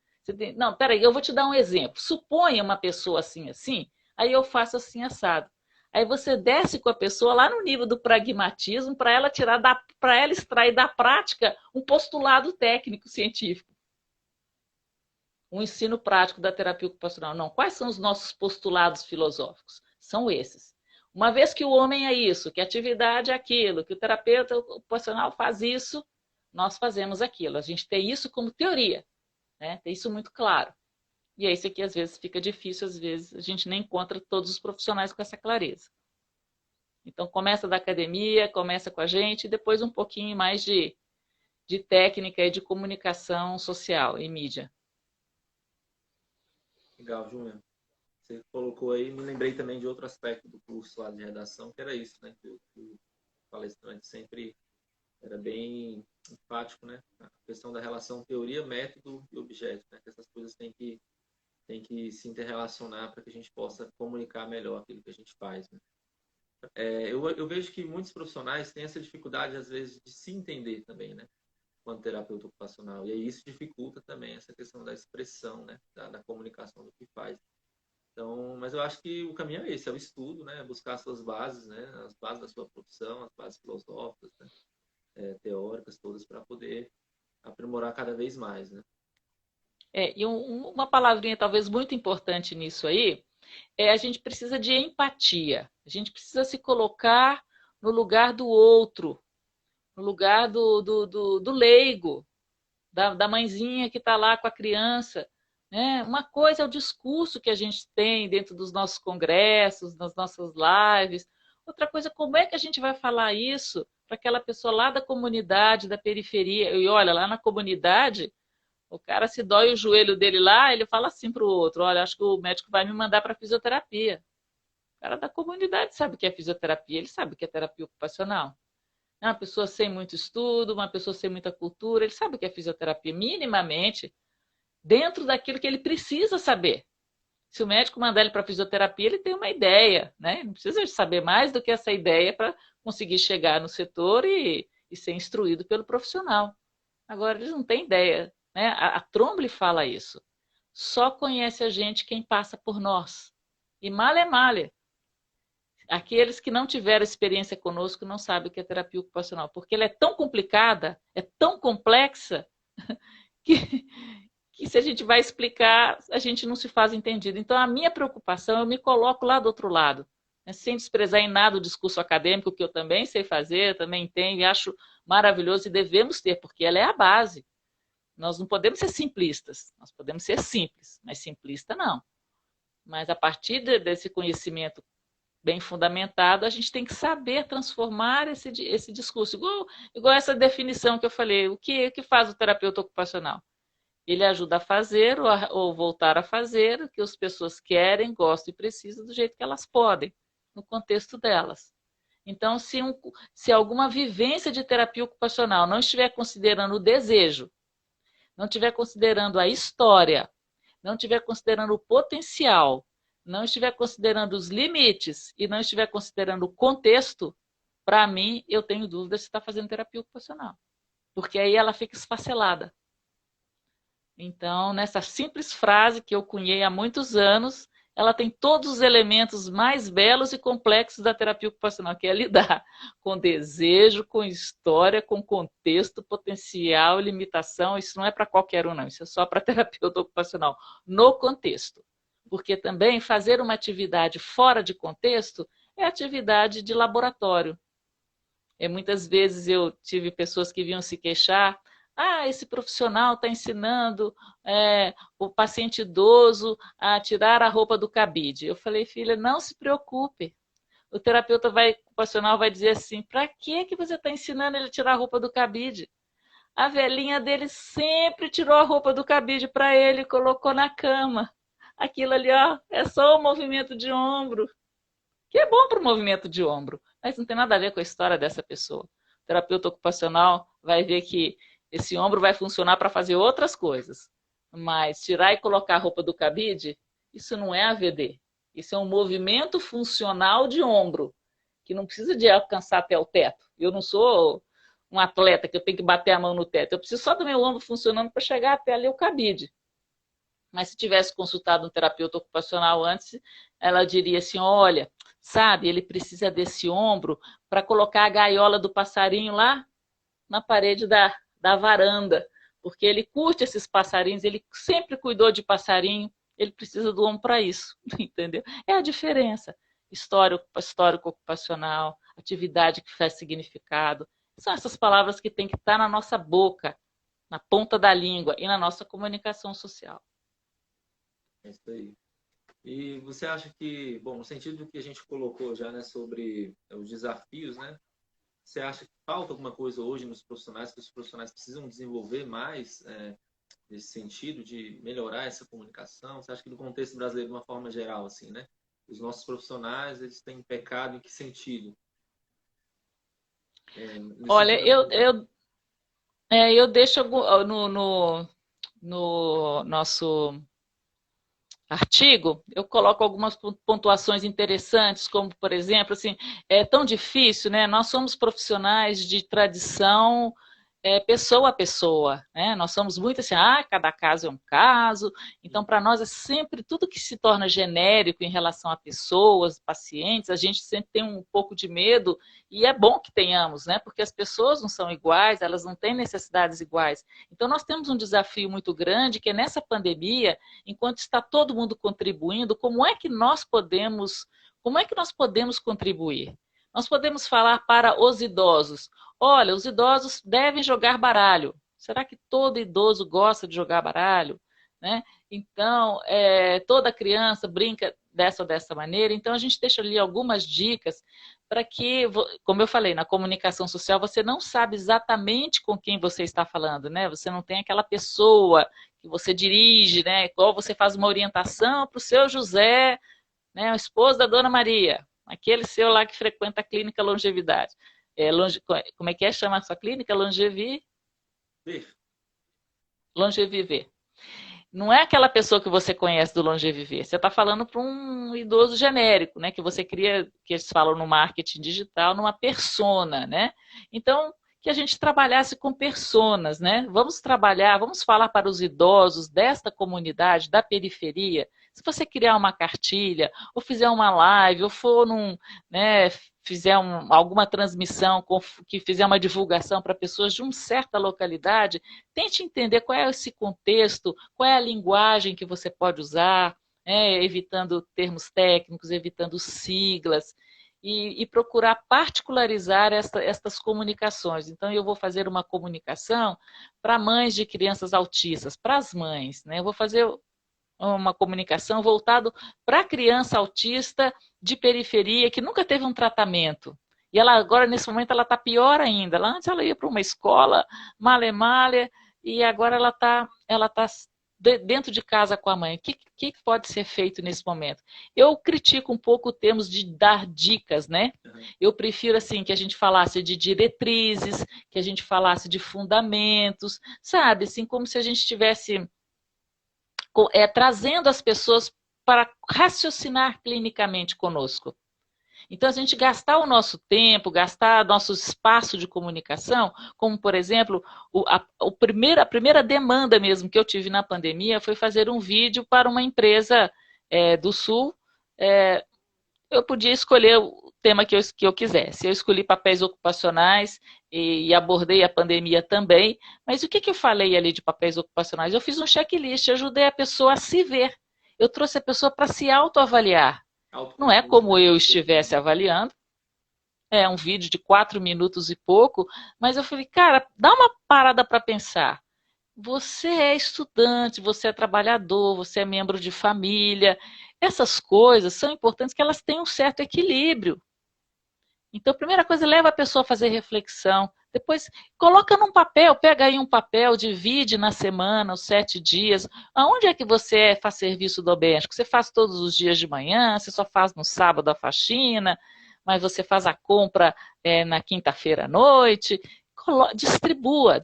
Não, peraí, eu vou te dar um exemplo. Suponha uma pessoa assim, assim, aí eu faço assim, assado. Aí você desce com a pessoa lá no nível do pragmatismo para ela extrair da prática um postulado técnico científico. Um ensino prático da terapia ocupacional. Não, quais são os nossos postulados filosóficos? São esses. Uma vez que o homem é isso, que a atividade é aquilo, que o terapeuta ocupacional faz isso, nós fazemos aquilo. A gente tem isso como teoria, né? Tem isso muito claro. E é isso que às vezes fica difícil, às vezes a gente nem encontra todos os profissionais com essa clareza. Então começa da academia, começa com a gente, e depois um pouquinho mais de técnica e de comunicação social e mídia. Legal, Júnior. Você colocou aí, me lembrei também de outro aspecto do curso lá de redação, que era isso, né? Que o palestrante sempre era bem enfático, né? A questão da relação teoria, método e objeto, né? Que essas coisas têm que se interrelacionar para que a gente possa comunicar melhor aquilo que a gente faz, né? Eu vejo que muitos profissionais têm essa dificuldade, às vezes, de se entender também, né? Quanto terapeuta ocupacional. E aí isso dificulta também essa questão da expressão, né? Da comunicação do que faz. Então, mas eu acho que o caminho é esse, é o estudo, né? Buscar as suas bases, né? As bases da sua profissão, as bases filosóficas, né? Teóricas, todas, para poder aprimorar cada vez mais, né? E uma palavrinha talvez muito importante nisso aí, a gente precisa de empatia. A gente precisa se colocar no lugar do outro, no lugar do leigo, da mãezinha que está lá com a criança. Né? Uma coisa é o discurso que a gente tem dentro dos nossos congressos, nas nossas lives. Outra coisa, como é que a gente vai falar isso para aquela pessoa lá da comunidade, da periferia? E olha, lá na comunidade, o cara se dói o joelho dele lá, ele fala assim para o outro, olha, acho que o médico vai me mandar para fisioterapia. O cara da comunidade sabe o que é fisioterapia, ele sabe o que é terapia ocupacional. Uma pessoa sem muito estudo, uma pessoa sem muita cultura, ele sabe o que é fisioterapia, minimamente, dentro daquilo que ele precisa saber. Se o médico mandar ele para fisioterapia, ele tem uma ideia, né? Não precisa saber mais do que essa ideia para conseguir chegar no setor e ser instruído pelo profissional. Agora, eles não têm ideia, né? A Trombley fala isso. Só conhece a gente quem passa por nós. E male é male. Aqueles que não tiveram experiência conosco não sabem o que é terapia ocupacional, porque ela é tão complicada, é tão complexa, que se a gente vai explicar, a gente não se faz entendido. Então, a minha preocupação, eu me coloco lá do outro lado, né? Sem desprezar em nada o discurso acadêmico, que eu também sei fazer, também tenho, e acho maravilhoso, e devemos ter, porque ela é a base. Nós não podemos ser simplistas, nós podemos ser simples, mas simplista não. Mas a partir desse conhecimento bem fundamentado, a gente tem que saber transformar esse discurso. Igual essa definição que eu falei, o que faz o terapeuta ocupacional? Ele ajuda a fazer ou voltar a fazer o que as pessoas querem, gostam e precisam do jeito que elas podem, no contexto delas. Então, se alguma vivência de terapia ocupacional não estiver considerando o desejo, não estiver considerando a história, não estiver considerando o potencial, não estiver considerando os limites e não estiver considerando o contexto, para mim, eu tenho dúvida se está fazendo terapia ocupacional. Porque aí ela fica esfacelada. Então, nessa simples frase que eu cunhei há muitos anos, ela tem todos os elementos mais belos e complexos da terapia ocupacional, que é lidar com desejo, com história, com contexto, potencial, limitação. Isso não é para qualquer um, não. Isso é só para terapeuta ocupacional, no contexto. Porque também fazer uma atividade fora de contexto é atividade de laboratório. Muitas vezes eu tive pessoas que vinham se queixar: esse profissional está ensinando o paciente idoso a tirar a roupa do cabide. Eu falei: filha, não se preocupe. O terapeuta ocupacional vai dizer assim: para que você está ensinando ele a tirar a roupa do cabide? A velhinha dele sempre tirou a roupa do cabide para ele e colocou na cama. Aquilo ali, ó, é só o movimento de ombro, que é bom para o movimento de ombro, mas não tem nada a ver com a história dessa pessoa. O terapeuta ocupacional vai ver que esse ombro vai funcionar para fazer outras coisas, mas tirar e colocar a roupa do cabide, isso não é AVD. Isso é um movimento funcional de ombro, que não precisa de alcançar até o teto. Eu não sou um atleta que eu tenho que bater a mão no teto, eu preciso só do meu ombro funcionando para chegar até ali o cabide. Mas se tivesse consultado um terapeuta ocupacional antes, ela diria assim: olha, sabe, ele precisa desse ombro para colocar a gaiola do passarinho lá na parede da varanda, porque ele curte esses passarinhos, ele sempre cuidou de passarinho, ele precisa do ombro para isso, entendeu? É a diferença. Histórico ocupacional, atividade que faz significado, são essas palavras que tem que estar na nossa boca, na ponta da língua e na nossa comunicação social. É isso aí. E você acha que, bom, no sentido do que a gente colocou já, né, sobre os desafios, né? Você acha que falta alguma coisa hoje nos profissionais, que os profissionais precisam desenvolver mais nesse sentido de melhorar essa comunicação? Você acha que no contexto brasileiro, de uma forma geral, assim, né? Os nossos profissionais, eles têm pecado em que sentido? Olha, eu deixo no nosso artigo, eu coloco algumas pontuações interessantes, como, por exemplo, assim, é tão difícil, né? Nós somos profissionais de tradição pessoa a pessoa, né? Nós somos muito assim, cada caso é um caso, então para nós é sempre, tudo que se torna genérico em relação a pessoas, pacientes, a gente sempre tem um pouco de medo, e é bom que tenhamos, né? Porque as pessoas não são iguais, elas não têm necessidades iguais. Então nós temos um desafio muito grande, que é nessa pandemia, enquanto está todo mundo contribuindo, como é que nós podemos contribuir? Nós podemos falar para os idosos: olha, os idosos devem jogar baralho. Será que todo idoso gosta de jogar baralho? Né? Então, toda criança brinca dessa ou dessa maneira. Então, a gente deixa ali algumas dicas para que, como eu falei, na comunicação social, você não sabe exatamente com quem você está falando, né? Você não tem aquela pessoa que você dirige, né? Igual você faz uma orientação para o seu José, né? O esposo da Dona Maria, aquele seu lá que frequenta a clínica Longevidade. Como é que chama a sua clínica? Longeviver. Não é aquela pessoa que você conhece do Longeviver. Você está falando para um idoso genérico, né? Que você cria, que eles falam no marketing digital, numa persona, né? Então, que a gente trabalhasse com personas, né? Vamos falar para os idosos desta comunidade, da periferia. Se você criar uma cartilha, ou fizer uma live, ou for fizer alguma transmissão, que fizer uma divulgação para pessoas de uma certa localidade, tente entender qual é esse contexto, qual é a linguagem que você pode usar, evitando termos técnicos, evitando siglas, e procurar particularizar estas comunicações. Então, eu vou fazer uma comunicação para mães de crianças autistas, para as mães, né? Eu vou fazer uma comunicação voltado para a criança autista de periferia que nunca teve um tratamento. E ela agora, nesse momento, ela está pior ainda. Antes ela ia para uma escola, male, e agora ela tá dentro de casa com a mãe. O que pode ser feito nesse momento? Eu critico um pouco o termos de dar dicas, né? Eu prefiro, assim, que a gente falasse de diretrizes, que a gente falasse de fundamentos, sabe? Assim, como se a gente estivesse trazendo as pessoas para raciocinar clinicamente conosco. Então, a gente gastar o nosso tempo, gastar nosso espaço de comunicação, como, por exemplo, a primeira demanda mesmo que eu tive na pandemia foi fazer um vídeo para uma empresa do Sul. Eu podia escolher o tema que eu quisesse. Eu escolhi papéis ocupacionais e abordei a pandemia também. Mas o que eu falei ali de papéis ocupacionais? Eu fiz um checklist, ajudei a pessoa a se ver. Eu trouxe a pessoa para se autoavaliar. Não é como eu estivesse avaliando. É um vídeo de 4 minutos e pouco, mas eu falei, cara, dá uma parada para pensar. Você é estudante, você é trabalhador, você é membro de família. Essas coisas são importantes que elas tenham um certo equilíbrio. Então, a primeira coisa, leva a pessoa a fazer reflexão. Depois, coloca num papel, pega aí um papel, divide na semana, os 7 dias. Aonde é que você faz serviço doméstico? Você faz todos os dias de manhã, você só faz no sábado a faxina, mas você faz a compra na quinta-feira à noite. Distribua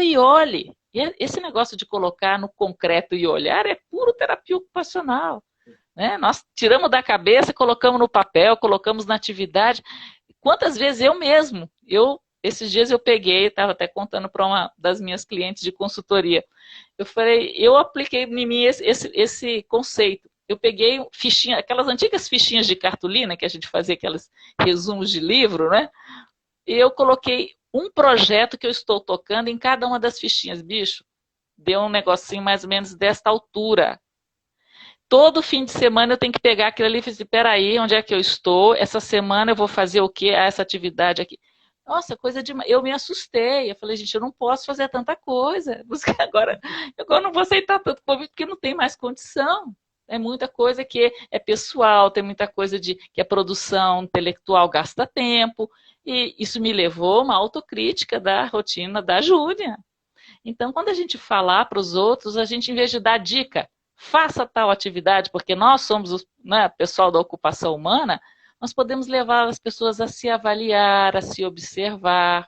e olhe. E esse negócio de colocar no concreto e olhar é puro terapia ocupacional. Né? Nós tiramos da cabeça, colocamos no papel, colocamos na atividade. Quantas vezes esses dias eu peguei, estava até contando para uma das minhas clientes de consultoria, eu apliquei em mim esse conceito. Eu peguei fichinha, aquelas antigas fichinhas de cartolina que a gente fazia aqueles resumos de livro, né? E eu coloquei um projeto que eu estou tocando em cada uma das fichinhas. Bicho, deu um negocinho mais ou menos desta altura. Todo fim de semana eu tenho que pegar aquilo ali e dizer, peraí, onde é que eu estou? Essa semana eu vou fazer o quê? Essa atividade aqui. Nossa, coisa demais. Eu me assustei. Eu falei, gente, eu não posso fazer tanta coisa. Agora eu não vou aceitar tanto convite porque não tem mais condição. É muita coisa que é pessoal, tem muita coisa que a produção intelectual gasta tempo. E isso me levou a uma autocrítica da rotina da Júlia. Então, quando a gente falar para os outros, a gente, em vez de dar dica, faça tal atividade, porque nós somos o pessoal da ocupação humana, nós podemos levar as pessoas a se avaliar, a se observar,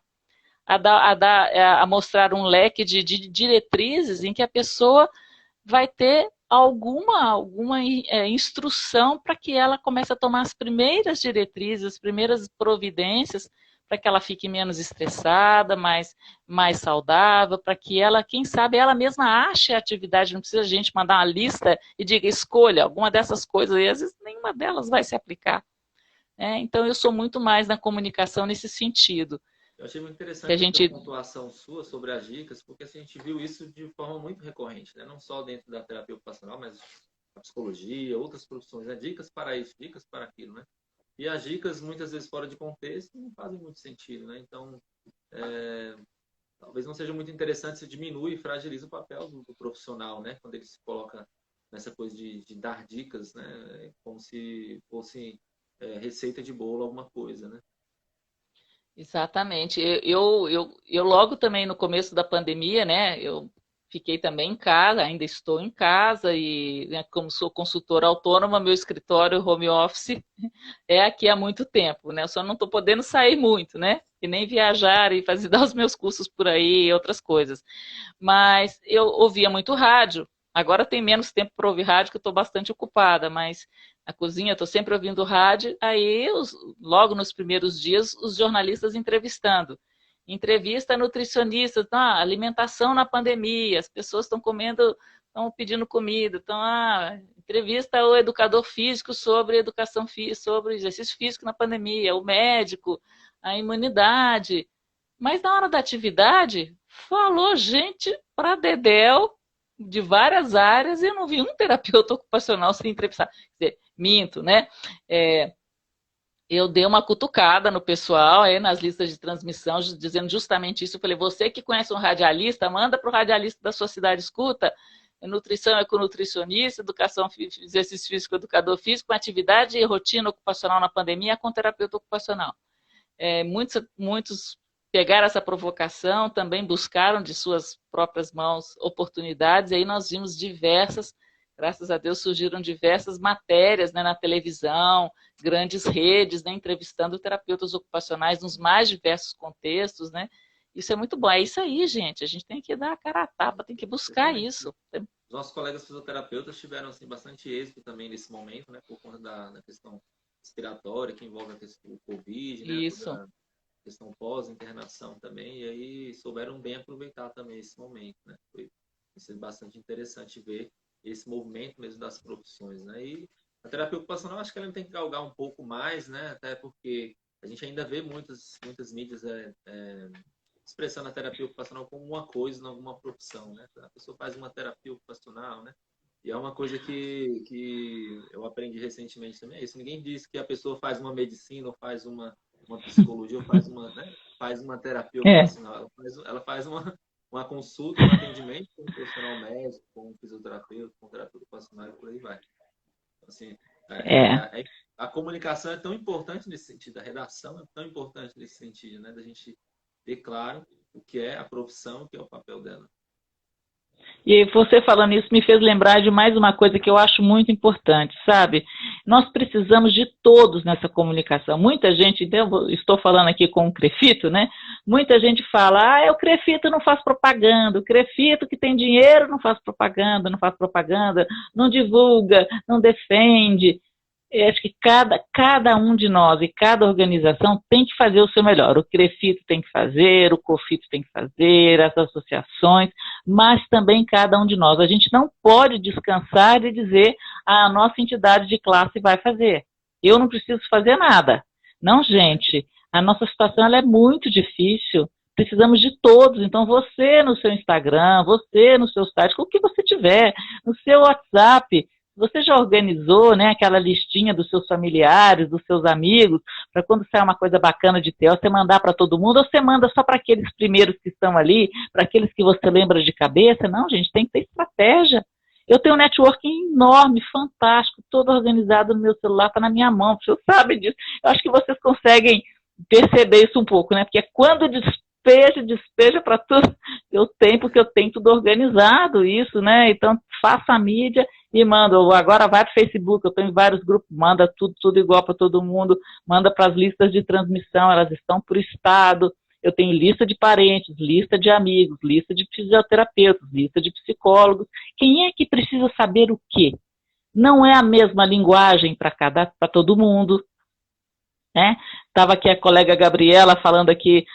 a mostrar um leque de diretrizes em que a pessoa vai ter alguma instrução para que ela comece a tomar as primeiras diretrizes, as primeiras providências, para que ela fique menos estressada, mais saudável, para que ela, quem sabe, ela mesma ache a atividade, não precisa a gente mandar uma lista e diga, escolha alguma dessas coisas, e às vezes nenhuma delas vai se aplicar. Então, eu sou muito mais na comunicação nesse sentido. Eu achei muito interessante a pontuação sua sobre as dicas, porque assim, a gente viu isso de forma muito recorrente, né? Não só dentro da terapia ocupacional, mas a psicologia, outras profissões, né? Dicas para isso, dicas para aquilo, né? E as dicas, muitas vezes fora de contexto, não fazem muito sentido, né? Então, talvez não seja muito interessante, se diminui e fragiliza o papel do profissional, né? Quando ele se coloca nessa coisa de dar dicas, né? Como se fosse receita de bolo, alguma coisa, né? Exatamente. Eu logo também no começo da pandemia, né? Eu fiquei também em casa, ainda estou em casa e, né, como sou consultora autônoma, meu escritório home office é aqui há muito tempo, né? Eu só não estou podendo sair muito, né? E nem viajar e fazer dar os meus cursos por aí e outras coisas. Mas eu ouvia muito rádio. Agora tem menos tempo para ouvir rádio, que eu estou bastante ocupada, mas na cozinha estou sempre ouvindo rádio. Aí, logo nos primeiros dias, os jornalistas entrevistando. Entrevista nutricionistas, alimentação na pandemia, as pessoas estão comendo, estão pedindo comida, entrevista o educador físico sobre educação física, sobre exercício físico na pandemia, o médico, a imunidade. Mas na hora da atividade, falou gente para dedéu de várias áreas e eu não vi um terapeuta ocupacional sem entrevistar. Quer dizer, minto, né? Eu dei uma cutucada no pessoal, nas listas de transmissão, dizendo justamente isso. Eu falei, você que conhece um radialista, manda para o radialista da sua cidade, escuta, nutrição é com nutricionista, educação, exercício físico, educador físico, atividade e rotina ocupacional na pandemia com terapeuta ocupacional. Muitos pegaram essa provocação, também buscaram de suas próprias mãos oportunidades, e aí nós vimos diversas, graças a Deus, surgiram diversas matérias, né, na televisão, grandes redes, né, entrevistando terapeutas ocupacionais nos mais diversos contextos, né? Isso é muito bom. É isso aí, gente. A gente tem que dar a cara a tapa, tem que buscar isso. Os nossos colegas fisioterapeutas tiveram assim, bastante êxito também nesse momento, né, por conta da questão respiratória, que envolve a questão do Covid, né, Isso. toda a questão pós-internação também, e aí souberam bem aproveitar também esse momento, né? Foi bastante interessante ver esse movimento mesmo das profissões, né? E a terapia ocupacional, acho que ela tem que galgar um pouco mais, né? Até porque a gente ainda vê muitas mídias expressando a terapia ocupacional como uma coisa, não uma profissão, né? A pessoa faz uma terapia ocupacional, né? E é uma coisa que eu aprendi recentemente também, é isso. Ninguém diz que a pessoa faz uma medicina, ou faz uma psicologia, ou faz uma, né? Faz uma terapia ocupacional. Ela faz uma consulta, um atendimento com um profissional médico, com um fisioterapeuta, com um terapeuta ocupacional e por aí vai. Então, assim, a comunicação é tão importante nesse sentido, a redação é tão importante nesse sentido, né? Da gente ter claro o que é a profissão, o que é o papel dela. E você falando isso me fez lembrar de mais uma coisa que eu acho muito importante, sabe? Nós precisamos de todos nessa comunicação. Muita gente, então, estou falando aqui com o Crefito, né? Muita gente fala, o Crefito não faz propaganda, o Crefito que tem dinheiro não faz propaganda, não divulga, não defende. Eu acho que cada um de nós e cada organização tem que fazer o seu melhor. O Crefito tem que fazer, o COFITO tem que fazer, as associações, mas também cada um de nós. A gente não pode descansar e dizer a nossa entidade de classe vai fazer. Eu não preciso fazer nada. Não, gente, a nossa situação ela é muito difícil. Precisamos de todos. Então, você no seu Instagram, você no seu site, com o que você tiver, no seu WhatsApp, você já organizou, né, aquela listinha dos seus familiares, dos seus amigos, para quando sair uma coisa bacana de TEL, você mandar para todo mundo, ou você manda só para aqueles primeiros que estão ali, para aqueles que você lembra de cabeça? Não, gente, tem que ter estratégia. Eu tenho um networking enorme, fantástico, todo organizado no meu celular, está na minha mão, você sabe disso. Eu acho que vocês conseguem perceber isso um pouco, né, porque quando despeja para tudo, eu tenho, porque eu tenho tudo organizado, isso, né, então faça a mídia, e manda, agora vai para o Facebook, eu tenho vários grupos, manda tudo igual para todo mundo, manda para as listas de transmissão, elas estão por estado, eu tenho lista de parentes, lista de amigos, lista de fisioterapeutas, lista de psicólogos. Quem é que precisa saber o quê? Não é a mesma linguagem para todo mundo, né? Estava aqui a colega Gabriela falando aqui,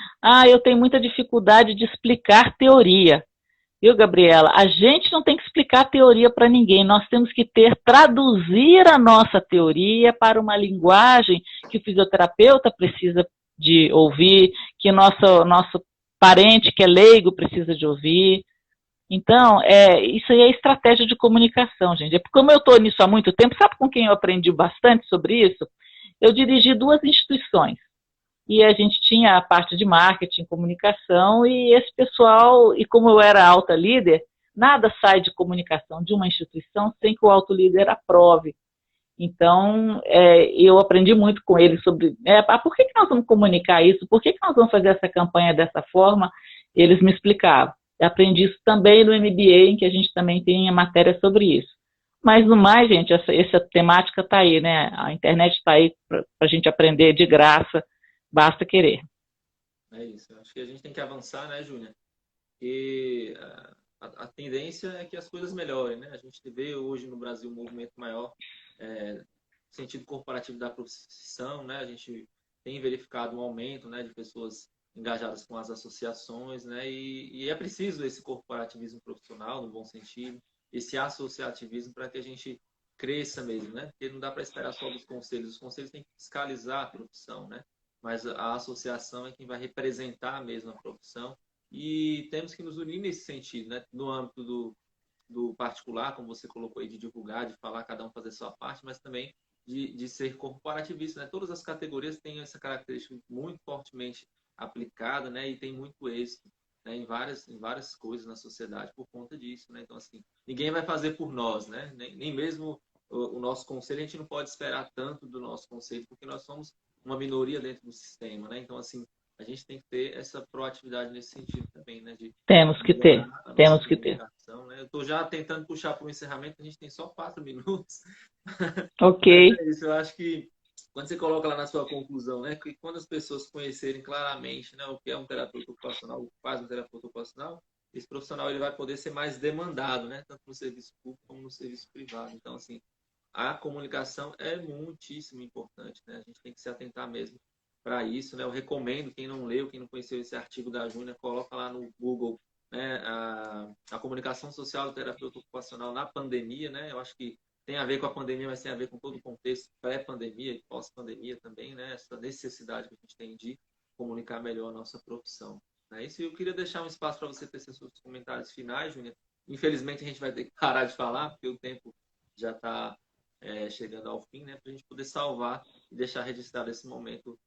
eu tenho muita dificuldade de explicar teoria. Viu, Gabriela? A gente não tem que explicar teoria para ninguém, nós temos que traduzir a nossa teoria para uma linguagem que o fisioterapeuta precisa de ouvir, que nosso parente que é leigo precisa de ouvir. Então, isso aí é estratégia de comunicação, gente. Como eu estou nisso há muito tempo, sabe com quem eu aprendi bastante sobre isso? Eu dirigi 2 instituições. E a gente tinha a parte de marketing, comunicação, e esse pessoal, e como eu era alta líder, nada sai de comunicação de uma instituição sem que o alto líder aprove. Então, eu aprendi muito com eles sobre, por que nós vamos comunicar isso? Por que nós vamos fazer essa campanha dessa forma? Eles me explicavam. Eu aprendi isso também no MBA, em que a gente também tem a matéria sobre isso. Mas, no mais, gente, essa temática está aí, né? A internet está aí para a gente aprender de graça, basta querer. É isso. Acho que a gente tem que avançar, né, Júnia? E a tendência é que as coisas melhorem, né? A gente vê hoje no Brasil um movimento maior no sentido corporativo da profissão, né? A gente tem verificado um aumento, né, de pessoas engajadas com as associações, né? E é preciso esse corporativismo profissional, no bom sentido, esse associativismo para que a gente cresça mesmo, né? Porque não dá para esperar só dos conselhos. Os conselhos têm que fiscalizar a profissão, né? Mas a associação é quem vai representar mesmo a profissão e temos que nos unir nesse sentido, né? No âmbito do particular, como você colocou aí, de divulgar, de falar, cada um fazer a sua parte, mas também de ser corporativista, né? Todas as categorias têm essa característica muito fortemente aplicada, né? E tem muito êxito, né? Em várias coisas na sociedade por conta disso, né? Então, assim, ninguém vai fazer por nós, né? Nem mesmo o nosso conselho, a gente não pode esperar tanto do nosso conselho, porque nós somos uma minoria dentro do sistema, né? Então, assim, a gente tem que ter essa proatividade nesse sentido também, né? De Temos que ter, melhorar a nossa temos que ter. comunicação, né? Eu estou já tentando puxar para o encerramento, a gente tem só 4 minutos. Ok. Mas é isso, eu acho que quando você coloca lá na sua conclusão, né, que quando as pessoas conhecerem claramente, né, o que é um terapeuta ocupacional, o que faz um terapeuta ocupacional, esse profissional ele vai poder ser mais demandado, né, tanto no serviço público como no serviço privado. Então, assim, a comunicação é muitíssimo importante, né? A gente tem que se atentar mesmo para isso, né? Eu recomendo, quem não leu, quem não conheceu esse artigo da Júnia, coloca lá no Google, né, a comunicação social do terapeuta ocupacional na pandemia, né? Eu acho que tem a ver com a pandemia, mas tem a ver com todo o contexto pré-pandemia e pós-pandemia também, né? Essa necessidade que a gente tem de comunicar melhor a nossa profissão. É isso, eu queria deixar um espaço para você ter seus comentários finais, Júnior. Infelizmente, a gente vai ter que parar de falar, porque o tempo já está chegando ao fim, né? Para a gente poder salvar e deixar registrado esse momento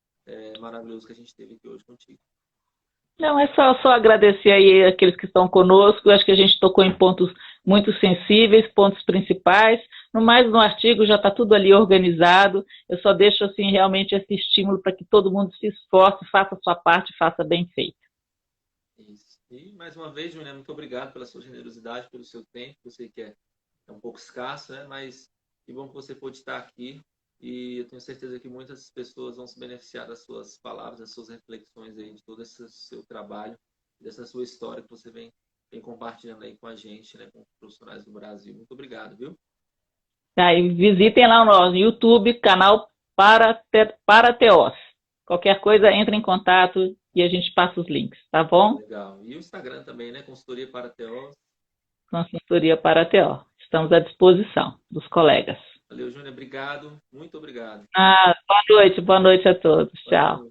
maravilhoso que a gente teve aqui hoje contigo. Não, é só agradecer aí aqueles que estão conosco. Eu acho que a gente tocou em pontos muito sensíveis, pontos principais. No mais, no artigo já está tudo ali organizado. Eu só deixo assim realmente esse estímulo para que todo mundo se esforce, faça a sua parte, faça bem feito. Isso. E mais uma vez, Juliana, muito obrigado pela sua generosidade, pelo seu tempo. Eu sei que é um pouco escasso, né? Mas que bom que você pôde estar aqui. E eu tenho certeza que muitas pessoas vão se beneficiar das suas palavras, das suas reflexões aí, de todo esse seu trabalho, dessa sua história que você vem compartilhando aí com a gente, né, com os profissionais do Brasil. Muito obrigado, viu? E visitem lá no YouTube, canal Parateos. Qualquer coisa, entre em contato e a gente passa os links, tá bom? Legal. E o Instagram também, né? Consultoria Parateos. Consultoria Parateos. Estamos à disposição dos colegas. Valeu, Júnior. Obrigado. Muito obrigado. Boa noite a todos. Tchau.